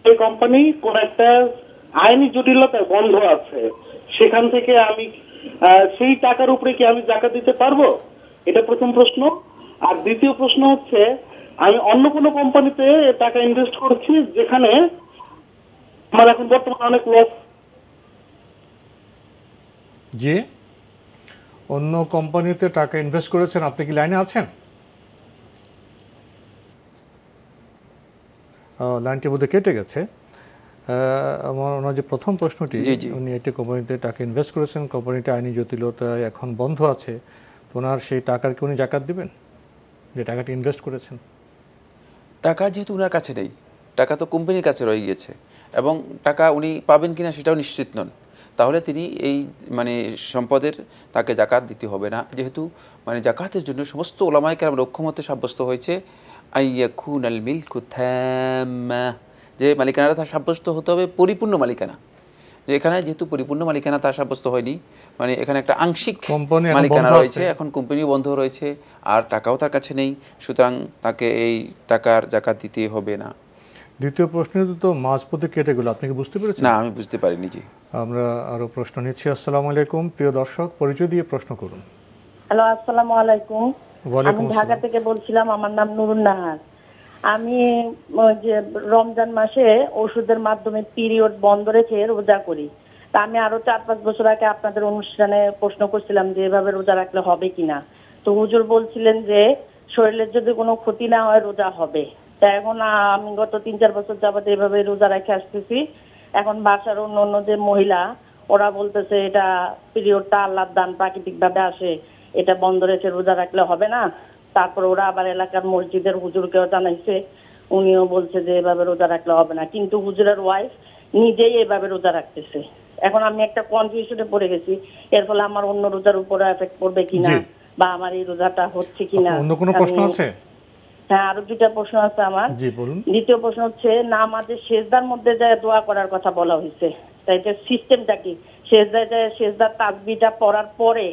এই কোম্পানি কোন একটা আইনি জটিলতায় বন্ধ আছে, সেখান থেকে আমি সেই টাকার উপরে কি আমি যাকাত দিতে পারবো? এটা প্রথম প্রশ্ন। আর দ্বিতীয় প্রশ্ন হচ্ছে, আমি অন্য কোনো কোম্পানিতে টাকা ইনভেস্ট করছি যেখানে আমার এখন বর্তমানে অনেক লস। জি, অন্য কোম্পানিতে টাকা ইনভেস্ট করেছেন, আপনি কি লাইনে আছেন? লাইনটি বোধহয় কেটে গেছে। আমার ওনার যে প্রথম প্রশ্নটি, উনি একটি কোম্পানিতে টাকা ইনভেস্ট করেছেন, কোম্পানিটা আইনি জটিলতায় এখন বন্ধ আছে, তো ওনার সেই টাকার কি উনি জাকাত দিবেন যে টাকাটি ইনভেস্ট করেছেন? টাকা যেহেতু ওনার কাছে নেই, টাকা তো কোম্পানির কাছে রয়ে গিয়েছে এবং টাকা উনি পাবেন কিনা সেটাও নিশ্চিত নন, তাহলে তিনি এই মানে সম্পদের তাকে জাকাত দিতে হবে না, যেহেতু মানে জাকাতের জন্য সমস্ত উলামায়ে কেরামের ঐক্যমতে সাব্যস্ত হয়েছে আইয়াকুনাল মিলকু তাম্মা, যে মালিকানাটা তার সাব্যস্ত হতে হবে পরিপূর্ণ মালিকানা। যে এখানে যেহেতু পরিপূর্ণ মালিকানা তার সাব্যস্ত হয়নি, মানে এখানে একটা আংশিক মালিকানা রয়েছে, এখন কোম্পানিও বন্ধ রয়েছে আর টাকাও তার কাছে নেই, সুতরাং তাকে এই টাকার জাকাত দিতে হবে না। দ্বিতীয় প্রশ্নে তো মাঝপথে কেটে গেল, আপনি কি বুঝতে পেরেছেন? না, আমি বুঝতে পারিনি। জি, আমরা আরো প্রশ্ন নিচ্ছি। আসসালামু আলাইকুম, প্রিয় দর্শক, পরিচয় দিয়ে প্রশ্ন করুন। হ্যালো, আসসালামু আলাইকুম। আমি ঢাকা থেকে বলছিলাম, আমার নাম নুরুন নাহার। আমি যে রমজান মাসে ওষুধের মাধ্যমে পিরিয়ড বন্ধ রেখে রোজা করি। তা আমি আরো 4-5 বছর আগে আপনাদের অনুষ্ঠানে প্রশ্ন করছিলাম যে এভাবে রোজা রাখলে হবে কিনা, তো হুজুর বলছিলেন যে শরীরের যদি কোনো ক্ষতি না হয় রোজা হবে। তা এখন আমি গত 3-4 বছর যাবত এভাবে রোজা রেখে আসতেছি। এখন বাসার অন্য যে মহিলা, ওরা বলতেছে এটা পিরিয়ডটা আল্লাহর দান, প্রাকৃতিক ভাবে আসে, এটা বন্ধ রেখে রোজা রাখলে হবে না। তারপর ওরা আবার এলাকার মসজিদের হুজুরকেও জানাইছে, উনিও বলছে যে এভাবে রোজা রাখলে হবে না, কিন্তু হুজুরের ওয়াইফ নিজেই এভাবে রোজা রাখতেছে। এখন আমি একটা কনফিউশনে পড়ে গেছি, এর ফলে আমার অন্য রোজার উপরে এফেক্ট পড়বে কিনা বা আমার এই রোজাটা হচ্ছে কিনা। অন্য কোনো প্রশ্ন আছে? হ্যাঁ, আরো 2টা প্রশ্ন আছে আমার। জি বলুন। দ্বিতীয় প্রশ্ন হচ্ছে, নামাজের সেজদার মধ্যে যায় দোয়া করার কথা বলা হয়েছে, তাই এটা সিস্টেমটা কি? সেজদায় যায় সেজদার তাসবিহটা পড়ার পরে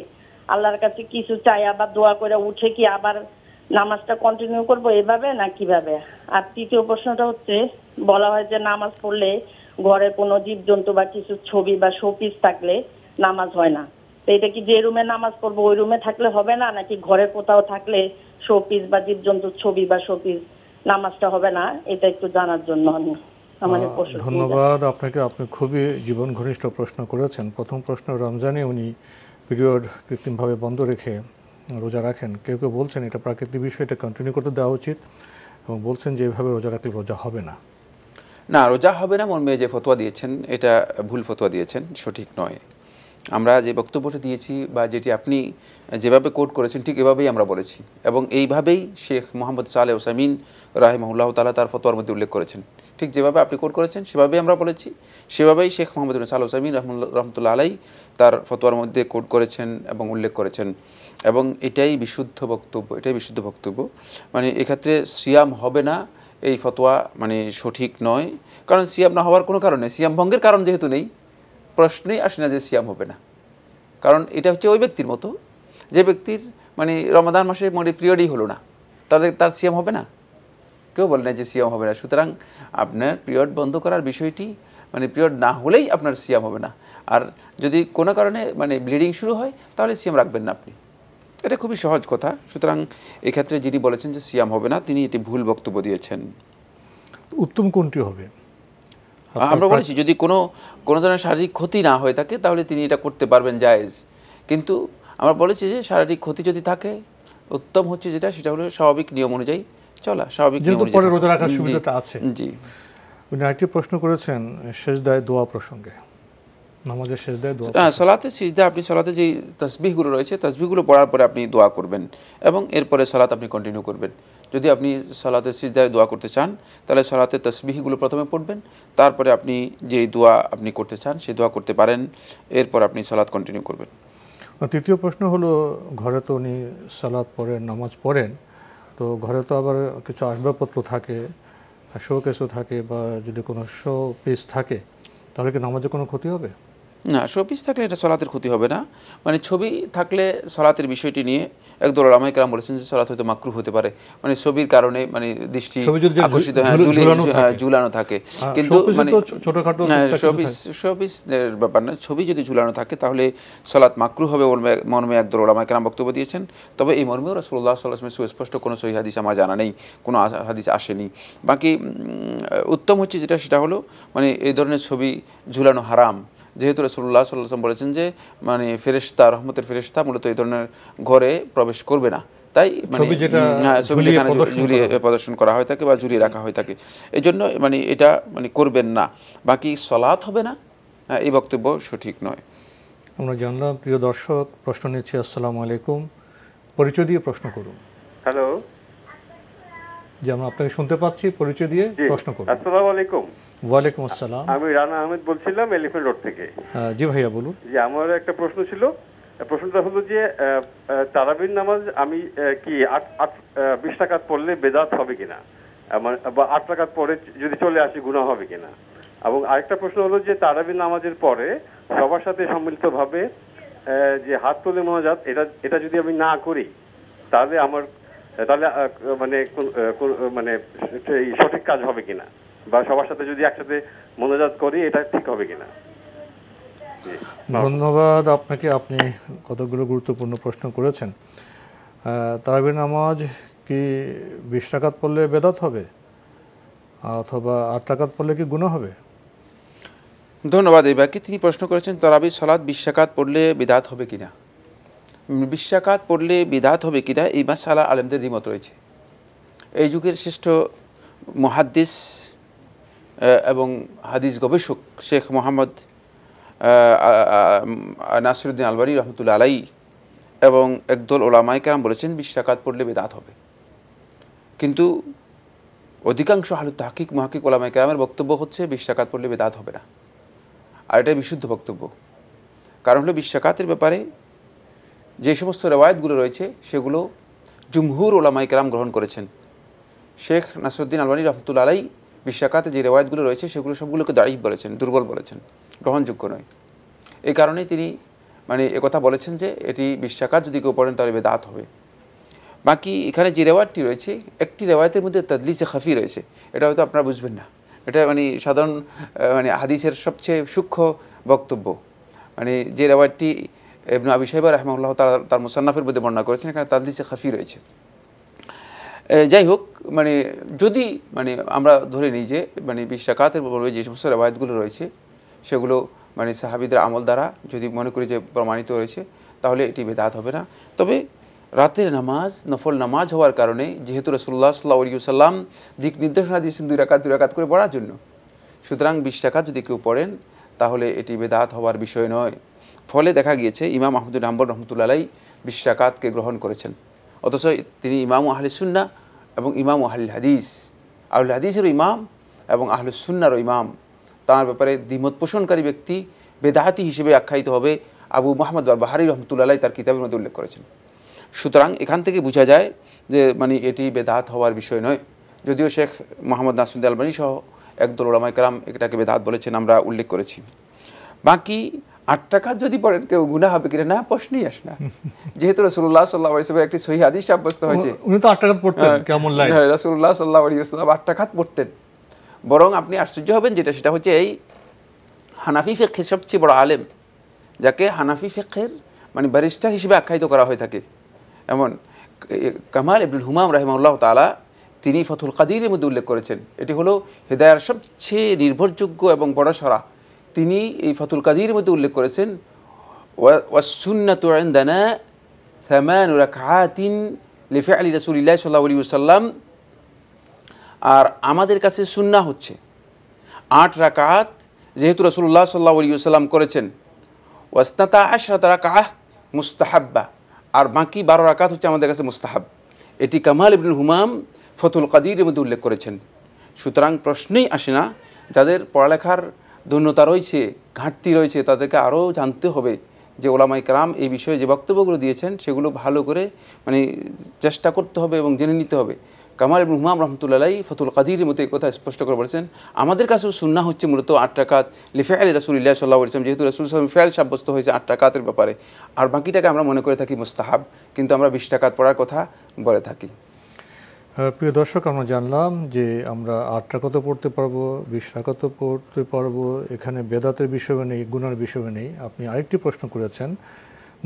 আল্লাহর কাছে কিছু চাই, আবার দোয়া করে উঠে কি আবার নামাজটা কন্টিনিউ করবো এভাবে না কিভাবে? আর তৃতীয় প্রশ্নটা হচ্ছে, বলা হয় যে নামাজ পড়লে ঘরে কোনো জীবজন্তু বা কিছু ছবি বা শোপিস থাকলে নামাজ হয় না, তো এটা কি যে রুমে নামাজ পড়বো ওই রুমে থাকলে হবে না, নাকি ঘরে কোথাও থাকলে শোপিস বা জীবজন্তুর ছবি বা শোপিস নামাজটা হবে না? এটা একটু জানার জন্য আমি আমাদের প্রশ্ন। ধন্যবাদ আপনাকে, আপনি খুবই জীবন ঘনিষ্ঠ প্রশ্ন করেছেন। প্রথম প্রশ্ন, রমজানে উনি পিরিয়ড কৃত্রিমভাবে বন্ধ রেখে রোজা রাখেন, কেউ কেউ বলছেন এটা প্রাকৃতিক বিষয়, এটা কন্টিনিউ করতে দেওয়া উচিত, এবং বলছেন যে এভাবে রোজা রাখলে রোজা হবে না। না, রোজা হবে না মর্মে যে ফতোয়া দিয়েছেন এটা ভুল ফতোয়া দিয়েছেন, সঠিক নয়। আমরা যে বক্তব্যটা দিয়েছি বা যেটি আপনি যেভাবে কোট করেছেন ঠিক এভাবেই আমরা বলেছি, এবং এইভাবেই শেখ মোহাম্মদ সালেহ উসাইমিন রাহিমাহুল্লাহ তাআলা তার ফতোয়ার মধ্যে উল্লেখ করেছেন। ঠিক যেভাবে আপনি কোট করেছেন সেভাবেই আমরা বলেছি, সেভাবেই শেখ মোহাম্মদ সালেহ উসাইমিন রহমতুল্লাহ আলাই তার ফতোয়ার মধ্যে কোট করেছেন এবং উল্লেখ করেছেন, এবং এটাই বিশুদ্ধ বক্তব্য, এটাই বিশুদ্ধ বক্তব্য। মানে এক্ষেত্রে সিয়াম হবে না এই ফতোয়া মানে সঠিক নয়, কারণ সিয়াম না হওয়ার কোনো কারণ নেই, সিয়াম ভঙ্গের কারণ যেহেতু নেই, প্রশ্নই আসে না যে সিয়াম হবে না। কারণ এটা হচ্ছে ওই ব্যক্তির মতো যে ব্যক্তির মানে রমাদান মাসে মানে পিরিয়ডই হলো না, তার সিয়াম হবে না, কেউ বলে না যে সিয়াম হবে না। সুতরাং আপনার পিরিয়ড বন্ধ করার বিষয়টি মানে পিরিয়ড না হলেই আপনার সিয়াম হবে না, আর যদি কোনো কারণে মানে ব্লিডিং শুরু হয় তাহলে সিয়াম রাখবেন না আপনি, এটা খুবই সহজ কথা। সুতরাং এক্ষেত্রে যিনি বলেছেন যে সিয়াম হবে না তিনি এটি ভুল বক্তব্য দিয়েছেন। উত্তম কোনটি হবে? আমরা বলেছি যদি কোনো ধরনের শারীরিক ক্ষতি না হয়ে থাকে তাহলে তিনি এটা করতে পারবেন, জায়েজ। কিন্তু আমরা বলেছি যে শারীরিক ক্ষতি যদি থাকে উত্তম হচ্ছে যেটা, সেটা হলো স্বাভাবিক নিয়ম অনুযায়ী চলা, স্বাভাবিক নিয়ম অনুযায়ী পরে রোজা রাখার সুবিধাটা আছে। জি, উনি আরেকটি প্রশ্ন করেছেন সিজদায় দোয়া প্রসঙ্গে, নামাজের সিজদায় দোয়া। সালাতে সিজদা আপনি সালাতে যে তাসবিহগুলো রয়েছে তাসবিহগুলো পড়ার পরে আপনি দোয়া করবেন এবং এরপরে সালাত আপনি কন্টিনিউ করবেন। যদি আপনি সালাতের সিজদায় দোয়া করতে চান তাহলে সালাতের তাসবিহগুলো প্রথমে পড়বেন, তারপরে আপনি যে দোয়া আপনি করতে চান সেই দোয়া করতে পারেন, এরপর আপনি সালাত কন্টিনিউ করবেন। তৃতীয় প্রশ্ন হলো, ঘরে তো উনি সালাত পড়েন, নামাজ পড়েন, তো ঘরে তো আবার কিছু আসবাবপত্র থাকে, শোকেসও থাকে, বা যদি কোনো শো পিস থাকে তাহলে কি নামাজে কোনো ক্ষতি হবে? না, শোপিস থাকলে এটা সালাতের ক্ষতি হবে না। মানে ছবি থাকলে সালাতের বিষয়টি নিয়ে একদল উলামায়ে কেরাম বলেছেন যে সালাত হয়তো মাকরুহ হতে পারে, মানে ছবির কারণে মানে দৃষ্টি আকর্ষিত, ঝুলানো থাকে। কিন্তু মানে শোপিসের ব্যাপার না, ছবি যদি ঝুলানো থাকে তাহলে সালাত মাকরুহ হবে মর্মে একদল উলামায়ে কেরাম বক্তব্য দিয়েছেন। তবে এই মর্মেও রাসূলুল্লাহ সাল্লাল্লাহু আলাইহি ওয়াসাল্লামের সুস্পষ্ট কোনো সহিহ হাদিস আমার জানা নেই, কোনো হাদিস আসেনি। বাকি উত্তম হচ্ছে যেটা সেটা হলো মানে এই ধরনের ছবি ঝুলানো হারাম, যেহেতু রাসূলুল্লাহ সাল্লাল্লাহু আলাইহি ওয়াসাল্লাম বলেছেন যে মানে ফেরেশতা, রহমতের ফেরেশতা মূলত এই ধরনের ঘরে প্রবেশ করবে না, তাই মানে ছবি যেখানে ঝুলিয়ে প্রদর্শন করা হয়ে থাকে বা ঝুলিয়ে রাখা হয়ে থাকে, এই জন্য মানে এটা মানে করবেন না। বাকি সালাত হবে না এই বক্তব্য সঠিক নয়। আমরা জানলাম। প্রিয় দর্শক, প্রশ্ন নিচ্ছি। আসসালামু আলাইকুম, পরিচয় দিয়ে প্রশ্ন করুন। হ্যালো, জি আমরা আপনাকে শুনতে পাচ্ছি, পরিচয় দিয়ে প্রশ্ন করুন। আসসালামু আলাইকুম। ওয়ালাইকুম আসসালাম। আমি রানা আহমেদ বলছিলাম, এলিফ্যান্ট রোড থেকে। জি ভাইয়া বলুন। জি, আমার একটা প্রশ্ন ছিল। প্রশ্নটা হলো যে তারাবির নামাজ আমি কি 20 রাকাত পড়লে বেদাত হবে কিনা, বা 8 রাকাত পরে যদি চলে আসি গুনাহ হবে কিনা। এবং আরেকটা প্রশ্ন হলো যে তারাবির নামাজের পরে সবার সাথে সম্মিলিতভাবে যে হাত তুলে মোনাজাত, এটা যদি আমি না করি তাহলে মানে মানে সঠিক কাজ হবে কিনা, বা সবার সাথে যদি একসাথে মোনাজাত করি এটা ঠিক হবে কিনা। ধন্যবাদ আপনাকে, আপনি কতগুলো গুরুত্বপূর্ণ প্রশ্ন করেছেন। তারাবির নামাজ কি 20 রাকাত পড়লে বেদাত হবে অথবা 8 রাকাত পড়লে কি গুনাহ হবে? ধন্যবাদ। এই বাকি তিনি প্রশ্ন করেছেন তারাবির সালাত 20 রাকাত পড়লে বিদআত হবে কিনা। 20 রাকাত পড়লে বিদআত হবে কিনা এই মাসআলা আলেমদের দ্বিমত রয়েছে। এই যুগের শ্রেষ্ঠ মুহাদ্দিস এবং হাদিস গবেষক শেখ মোহাম্মদ নাসিরউদ্দিন আলবানী রহমতুল্লাহ আলাই এবং একদল উলামায়ে কেরাম বলেছেন 20 রাকাত পড়লে বিদআত হবে। কিন্তু অধিকাংশ আহলুত তাহকিক মুহাক্কিক উলামায়ে কেরামের বক্তব্য হচ্ছে 20 রাকাত পড়লে বিদআত হবে না, আর এটা বিশুদ্ধ বক্তব্য। কারণ হলো 20 রাকাতের ব্যাপারে যে সমস্ত রেওয়ায়েতগুলো রয়েছে সেগুলো জুমহুর উলামায়ে কেরাম গ্রহণ করেছেন। শেখ নাসিরউদ্দিন আলবানী রহমতুল্লাহ আলাই 20 রাকাতে যে রেওয়ায়েতগুলো রয়েছে সেগুলো সবগুলোকে দাঈফ বলেছেন, দুর্বল বলেছেন, গ্রহণযোগ্য নয়। এই কারণেই তিনি মানে একথা বলেছেন যে এটি 20 রাকাত যদি কেউ পড়েন তাহলে বেদাত হবে। বাকি এখানে যে রেওয়ায়তটি রয়েছে, একটি রেওয়ায়তের মধ্যে তাদলিসে খাফি রয়েছে, এটা হয়তো আপনারা বুঝবেন না। এটা মানে সাধারণ মানে হাদিসের সবচেয়ে সূক্ষ্ম বক্তব্য। মানে যে রেওয়ায়তটি ইবনে আবি শাইবা রাহিমাহুল্লাহ তার মুসান্নাফের মধ্যে বর্ণনা করেছেন, এখানে তাদলিসে খাফি রয়েছে। যাই হোক, মানে যদি মানে আমরা ধরে নিই যে মানে 20 রাকাতের বলবে যে সমস্ত রেওয়ায়েতগুলো রয়েছে সেগুলো মানে সাহাবীদের আমল দ্বারা যদি মনে করি যে প্রমাণিত হয়েছে তাহলে এটি বেদাত হবে না। তবে রাতের নামাজ নফল নামাজ হওয়ার কারণে, যেহেতু রাসূলুল্লাহ সাল্লাল্লাহু আলাইহি ওয়াসাল্লাম দিক নির্দেশনা দিয়েছেন 2 রাকাত করে পড়ার জন্য, সুতরাং 20 রাকাত যদি কেউ পড়েন তাহলে এটি বেদাত হওয়ার বিষয় নয়। ফলে দেখা গিয়েছে ইমাম আহমদ বিন হাম্বল রাহমাতুল্লাহ আলাইহি 20 রাকাতকে গ্রহণ করেছেন, অথচ তিনি ইমাম আহলুস সুন্নাহ এবং ইমাম আহলুল হাদিস, আহলুল হাদিসেরও ইমাম এবং আহলুস সুন্নাহরও ইমাম। তার ব্যাপারে দ্বিমত পোষণকারী ব্যক্তি বেদাতি হিসেবে আখ্যায়িত হবে, আবু মুহাম্মদ আল বাহারি রহমতুল্লাহ আলাইহি তার কিতাবের মধ্যে উল্লেখ করেছেন। সুতরাং এখান থেকে বোঝা যায় যে মানে এটি বেদাত হওয়ার বিষয় নয়, যদিও শেখ মোহাম্মদ নাসিরুদ্দিন আলবানী সহ একদল উলামায়ে কেরাম এটাকে বেদাত বলেছেন, আমরা উল্লেখ করেছি। বাকি 8 রাকাত যদি পড়েন কেউ গুনাহ হবে কিনা, না প্রশ্নই আসে না, যেহেতু রাসূলুল্লাহ সাল্লাল্লাহু আলাইহি ওয়াসাল্লামের একটি সহিহ হাদিস সাব্যস্ত হয়েছে উনি তো 8 রাকাত পড়তেন, কেমন লাগে রাসূলুল্লাহ সাল্লাল্লাহু আলাইহি ওয়াসাল্লাম 8 রাকাত পড়তেন। বরং আপনি আশ্চর্য হবেন, সেটা হচ্ছে এই হানাফি ফিকহের সবচেয়ে বড় আলেম, যাকে হানাফি ফিকহের মানে ব্যারিস্টার হিসেবে আখ্যায়িত করা হয়ে থাকে, এমন কামাল ইবনুল হুমাম রাহিমাহুল্লাহ তাআলা তিনি ফাতুল কাদিরের মধ্যে উল্লেখ করেছেন, এটি হলো হেদায়ার সবচেয়ে নির্ভরযোগ্য এবং বড় সরা। তিনি এই ফাতুল কাদিরের মধ্যে উল্লেখ করেছেন ওয়াস সুন্নাতু ইনদানা 8 রাকাতিন লিফি'লি রাসূলিল্লাহ সাল্লাল্লাহু আলাইহি ওয়াসাল্লাম, আর আমাদের কাছে সুন্নাহ হচ্ছে 8 রাকাত, যেহেতু রাসূলুল্লাহ সাল্লাল্লাহু আলাইহি ওয়াসাল্লাম করেছেন। ওয়াসনাতা 10 রাকাত মুস্তাহাব্বা, আর বাকি 12 রাকাত হচ্ছে আমাদের কাছে মুস্তাহাব। এটি কামাল ইবনুল হুমাম ফাতুল কাদিরের মধ্যে উল্লেখ করেছেন। সুতরাং প্রশ্নই আসে না, যাদের পড়ালেখার ধন্যতা রয়েছে, ঘাটতি রয়েছে, তাদেরকে আরও জানতে হবে যে ওলামায়ে কেরাম এই বিষয়ে যে বক্তব্যগুলো দিয়েছেন সেগুলো ভালো করে মানে চেষ্টা করতে হবে এবং জেনে নিতে হবে। কামাল ইবনুল হুমাম রাহমাতুল্লাহ আলাইহি ফাতুল কাদিরের মতো এই কথা স্পষ্ট করে বলেছেন, আমাদের কাছেও সুন্নাহ হচ্ছে মূলত 8 রাকাত লিফি'লি রাসূলিল্লাহ সাল্লাল্লাহু আলাইহি ওয়াসাল্লাম, যেহেতু রাসূল সাল্লাল্লাহু আলাইহি ওয়াসাল্লাম ফেল সাব্যস্ত হয়েছে 8 রাকাতের ব্যাপারে, আর বাকিটাকে আমরা মনে করে থাকি মুস্তাহাব, কিন্তু আমরা 20 রাকাত পড়ার কথা বলে থাকি। প্রিয় দর্শক, আমরা জানলাম যে আমরা 8 রাকাতও পড়তে পারবো, 20 রাকাতও পড়তে পারবো, এখানে বেদাতের বিষয় নেই, গুনার বিষয় নেই। আপনি আরেকটি প্রশ্ন করেছেন,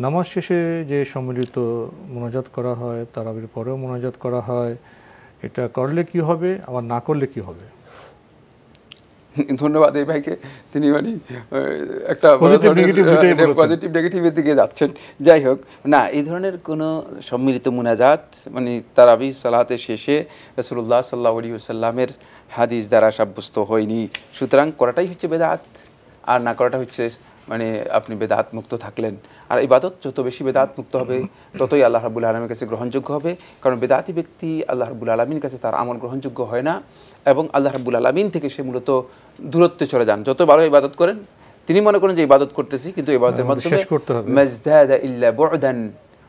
নামাজ শেষে যে সম্মিলিত মোনাজাত করা হয়, তারাবির পরেও মোনাজাত করা হয়, এটা করলে কি হবে, আবার না করলে কি হবে? ধন্যবাদ এই ভাইকে, তিনি মানে একটা পজিটিভ নেগেটিভের দিকে যাচ্ছেন। যাই হোক, না, এই ধরনের কোনো সম্মিলিত মুনাজাত মানে তারাবি সালাতের শেষে রাসূলুল্লাহ সাল্লাল্লাহু আলাইহি ওয়াসাল্লামের হাদিস দ্বারা সাব্যস্ত হয়নি। সুতরাং করাটাই হচ্ছে বেদাত, আর না করাটা হচ্ছে মানে আপনি বেদাত মুক্ত থাকলেন। আর ইবাদত যত বেশি বেদাত মুক্ত হবে ততই আল্লাহ রাব্বুল আলামিনের কাছে গ্রহণযোগ্য হবে, কারণ বেদাতি ব্যক্তি আল্লাহ রাব্বুল আলামিনের কাছে তার আমল গ্রহণযোগ্য হয় না, এবং আল্লাহ রাব্বুল আলামিন থেকে সে মূলত দূরত্বে চলে যান। যত বড় ইবাদত করেন, তিনি মনে করেন যে ইবাদত করতেছি, কিন্তু ইবাদতের মাধ্যমে মাজদাদা ইল্লা বু'দান,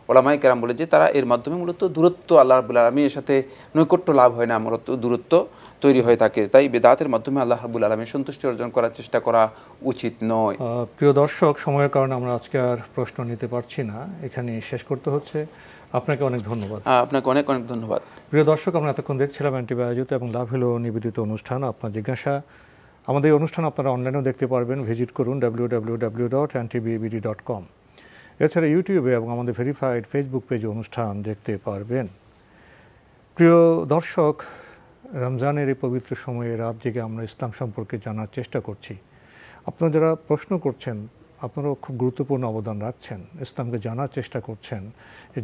ওলামায়ে কেরাম বলে যে তারা এর মাধ্যমে মূলত দূরত্ব, আল্লাহ রাব্বুল আলামিনের সাথে নৈকট্য লাভ হয় না, মূলত দূরত্ব তৈরি হয়ে থাকে। তাই বেদাতের মাধ্যমে আল্লাহ রাব্বুল আলামিনের সন্তুষ্টি অর্জন করার চেষ্টা করা উচিত নয়। প্রিয় দর্শক, সময়ের কারণে আমরা আজকে আর প্রশ্ন নিতে পারছি না, এখানে শেষ করতে হচ্ছে। আপনাকে অনেক ধন্যবাদ। আপনাকে অনেক অনেক ধন্যবাদ। প্রিয় দর্শক, আমরা এতক্ষণ দেখছিলাম এনটিভি আয়োজিত এবং লাভ হলো নিবেদিত অনুষ্ঠান আপনার জিজ্ঞাসা। আমাদের এই অনুষ্ঠান আপনারা অনলাইনেও দেখতে পারবেন, ভিজিট করুন www.ntvbd.com। এছাড়া ইউটিউবে এবং আমাদের ভেরিফাইড ফেসবুক পেজে অনুষ্ঠান দেখতে পারবেন। প্রিয় দর্শক, রমজানের এই পবিত্র সময়ে রাত জেগে আমরা ইসলাম সম্পর্কে জানার চেষ্টা করছি। আপনারা যারা প্রশ্ন করছেন, আপনারাও খুব গুরুত্বপূর্ণ অবদান রাখছেন, ইসলামকে জানার চেষ্টা করছেন।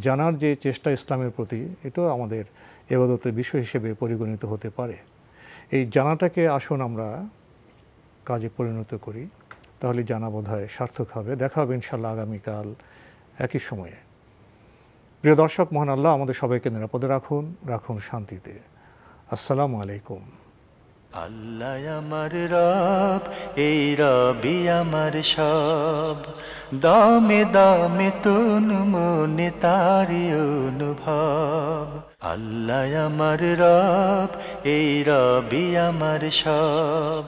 জানার যে চেষ্টা ইসলামের প্রতি, এটাও আমাদের ইবাদতের বিষয় হিসেবে পরিগণিত হতে পারে। এই জানাটাকে আসুন আমরা কাজে পরিণত করি, তাহলে জানা বোধহয় সার্থক হবে। দেখা হবে ইনশাআল্লাহ আগামীকাল একই সময়ে। প্রিয় দর্শক, মহান আল্লাহ আমাদের সবাইকে নিরাপদে রাখুন শান্তিতে। আসসালামু আলাইকুম। আল্লাহ আমার রব, এই রবি আমার সব, দামে দামে তুন মনে তারি অনুভব। আল্লাহ আমার রব, এই রবি আমার সব।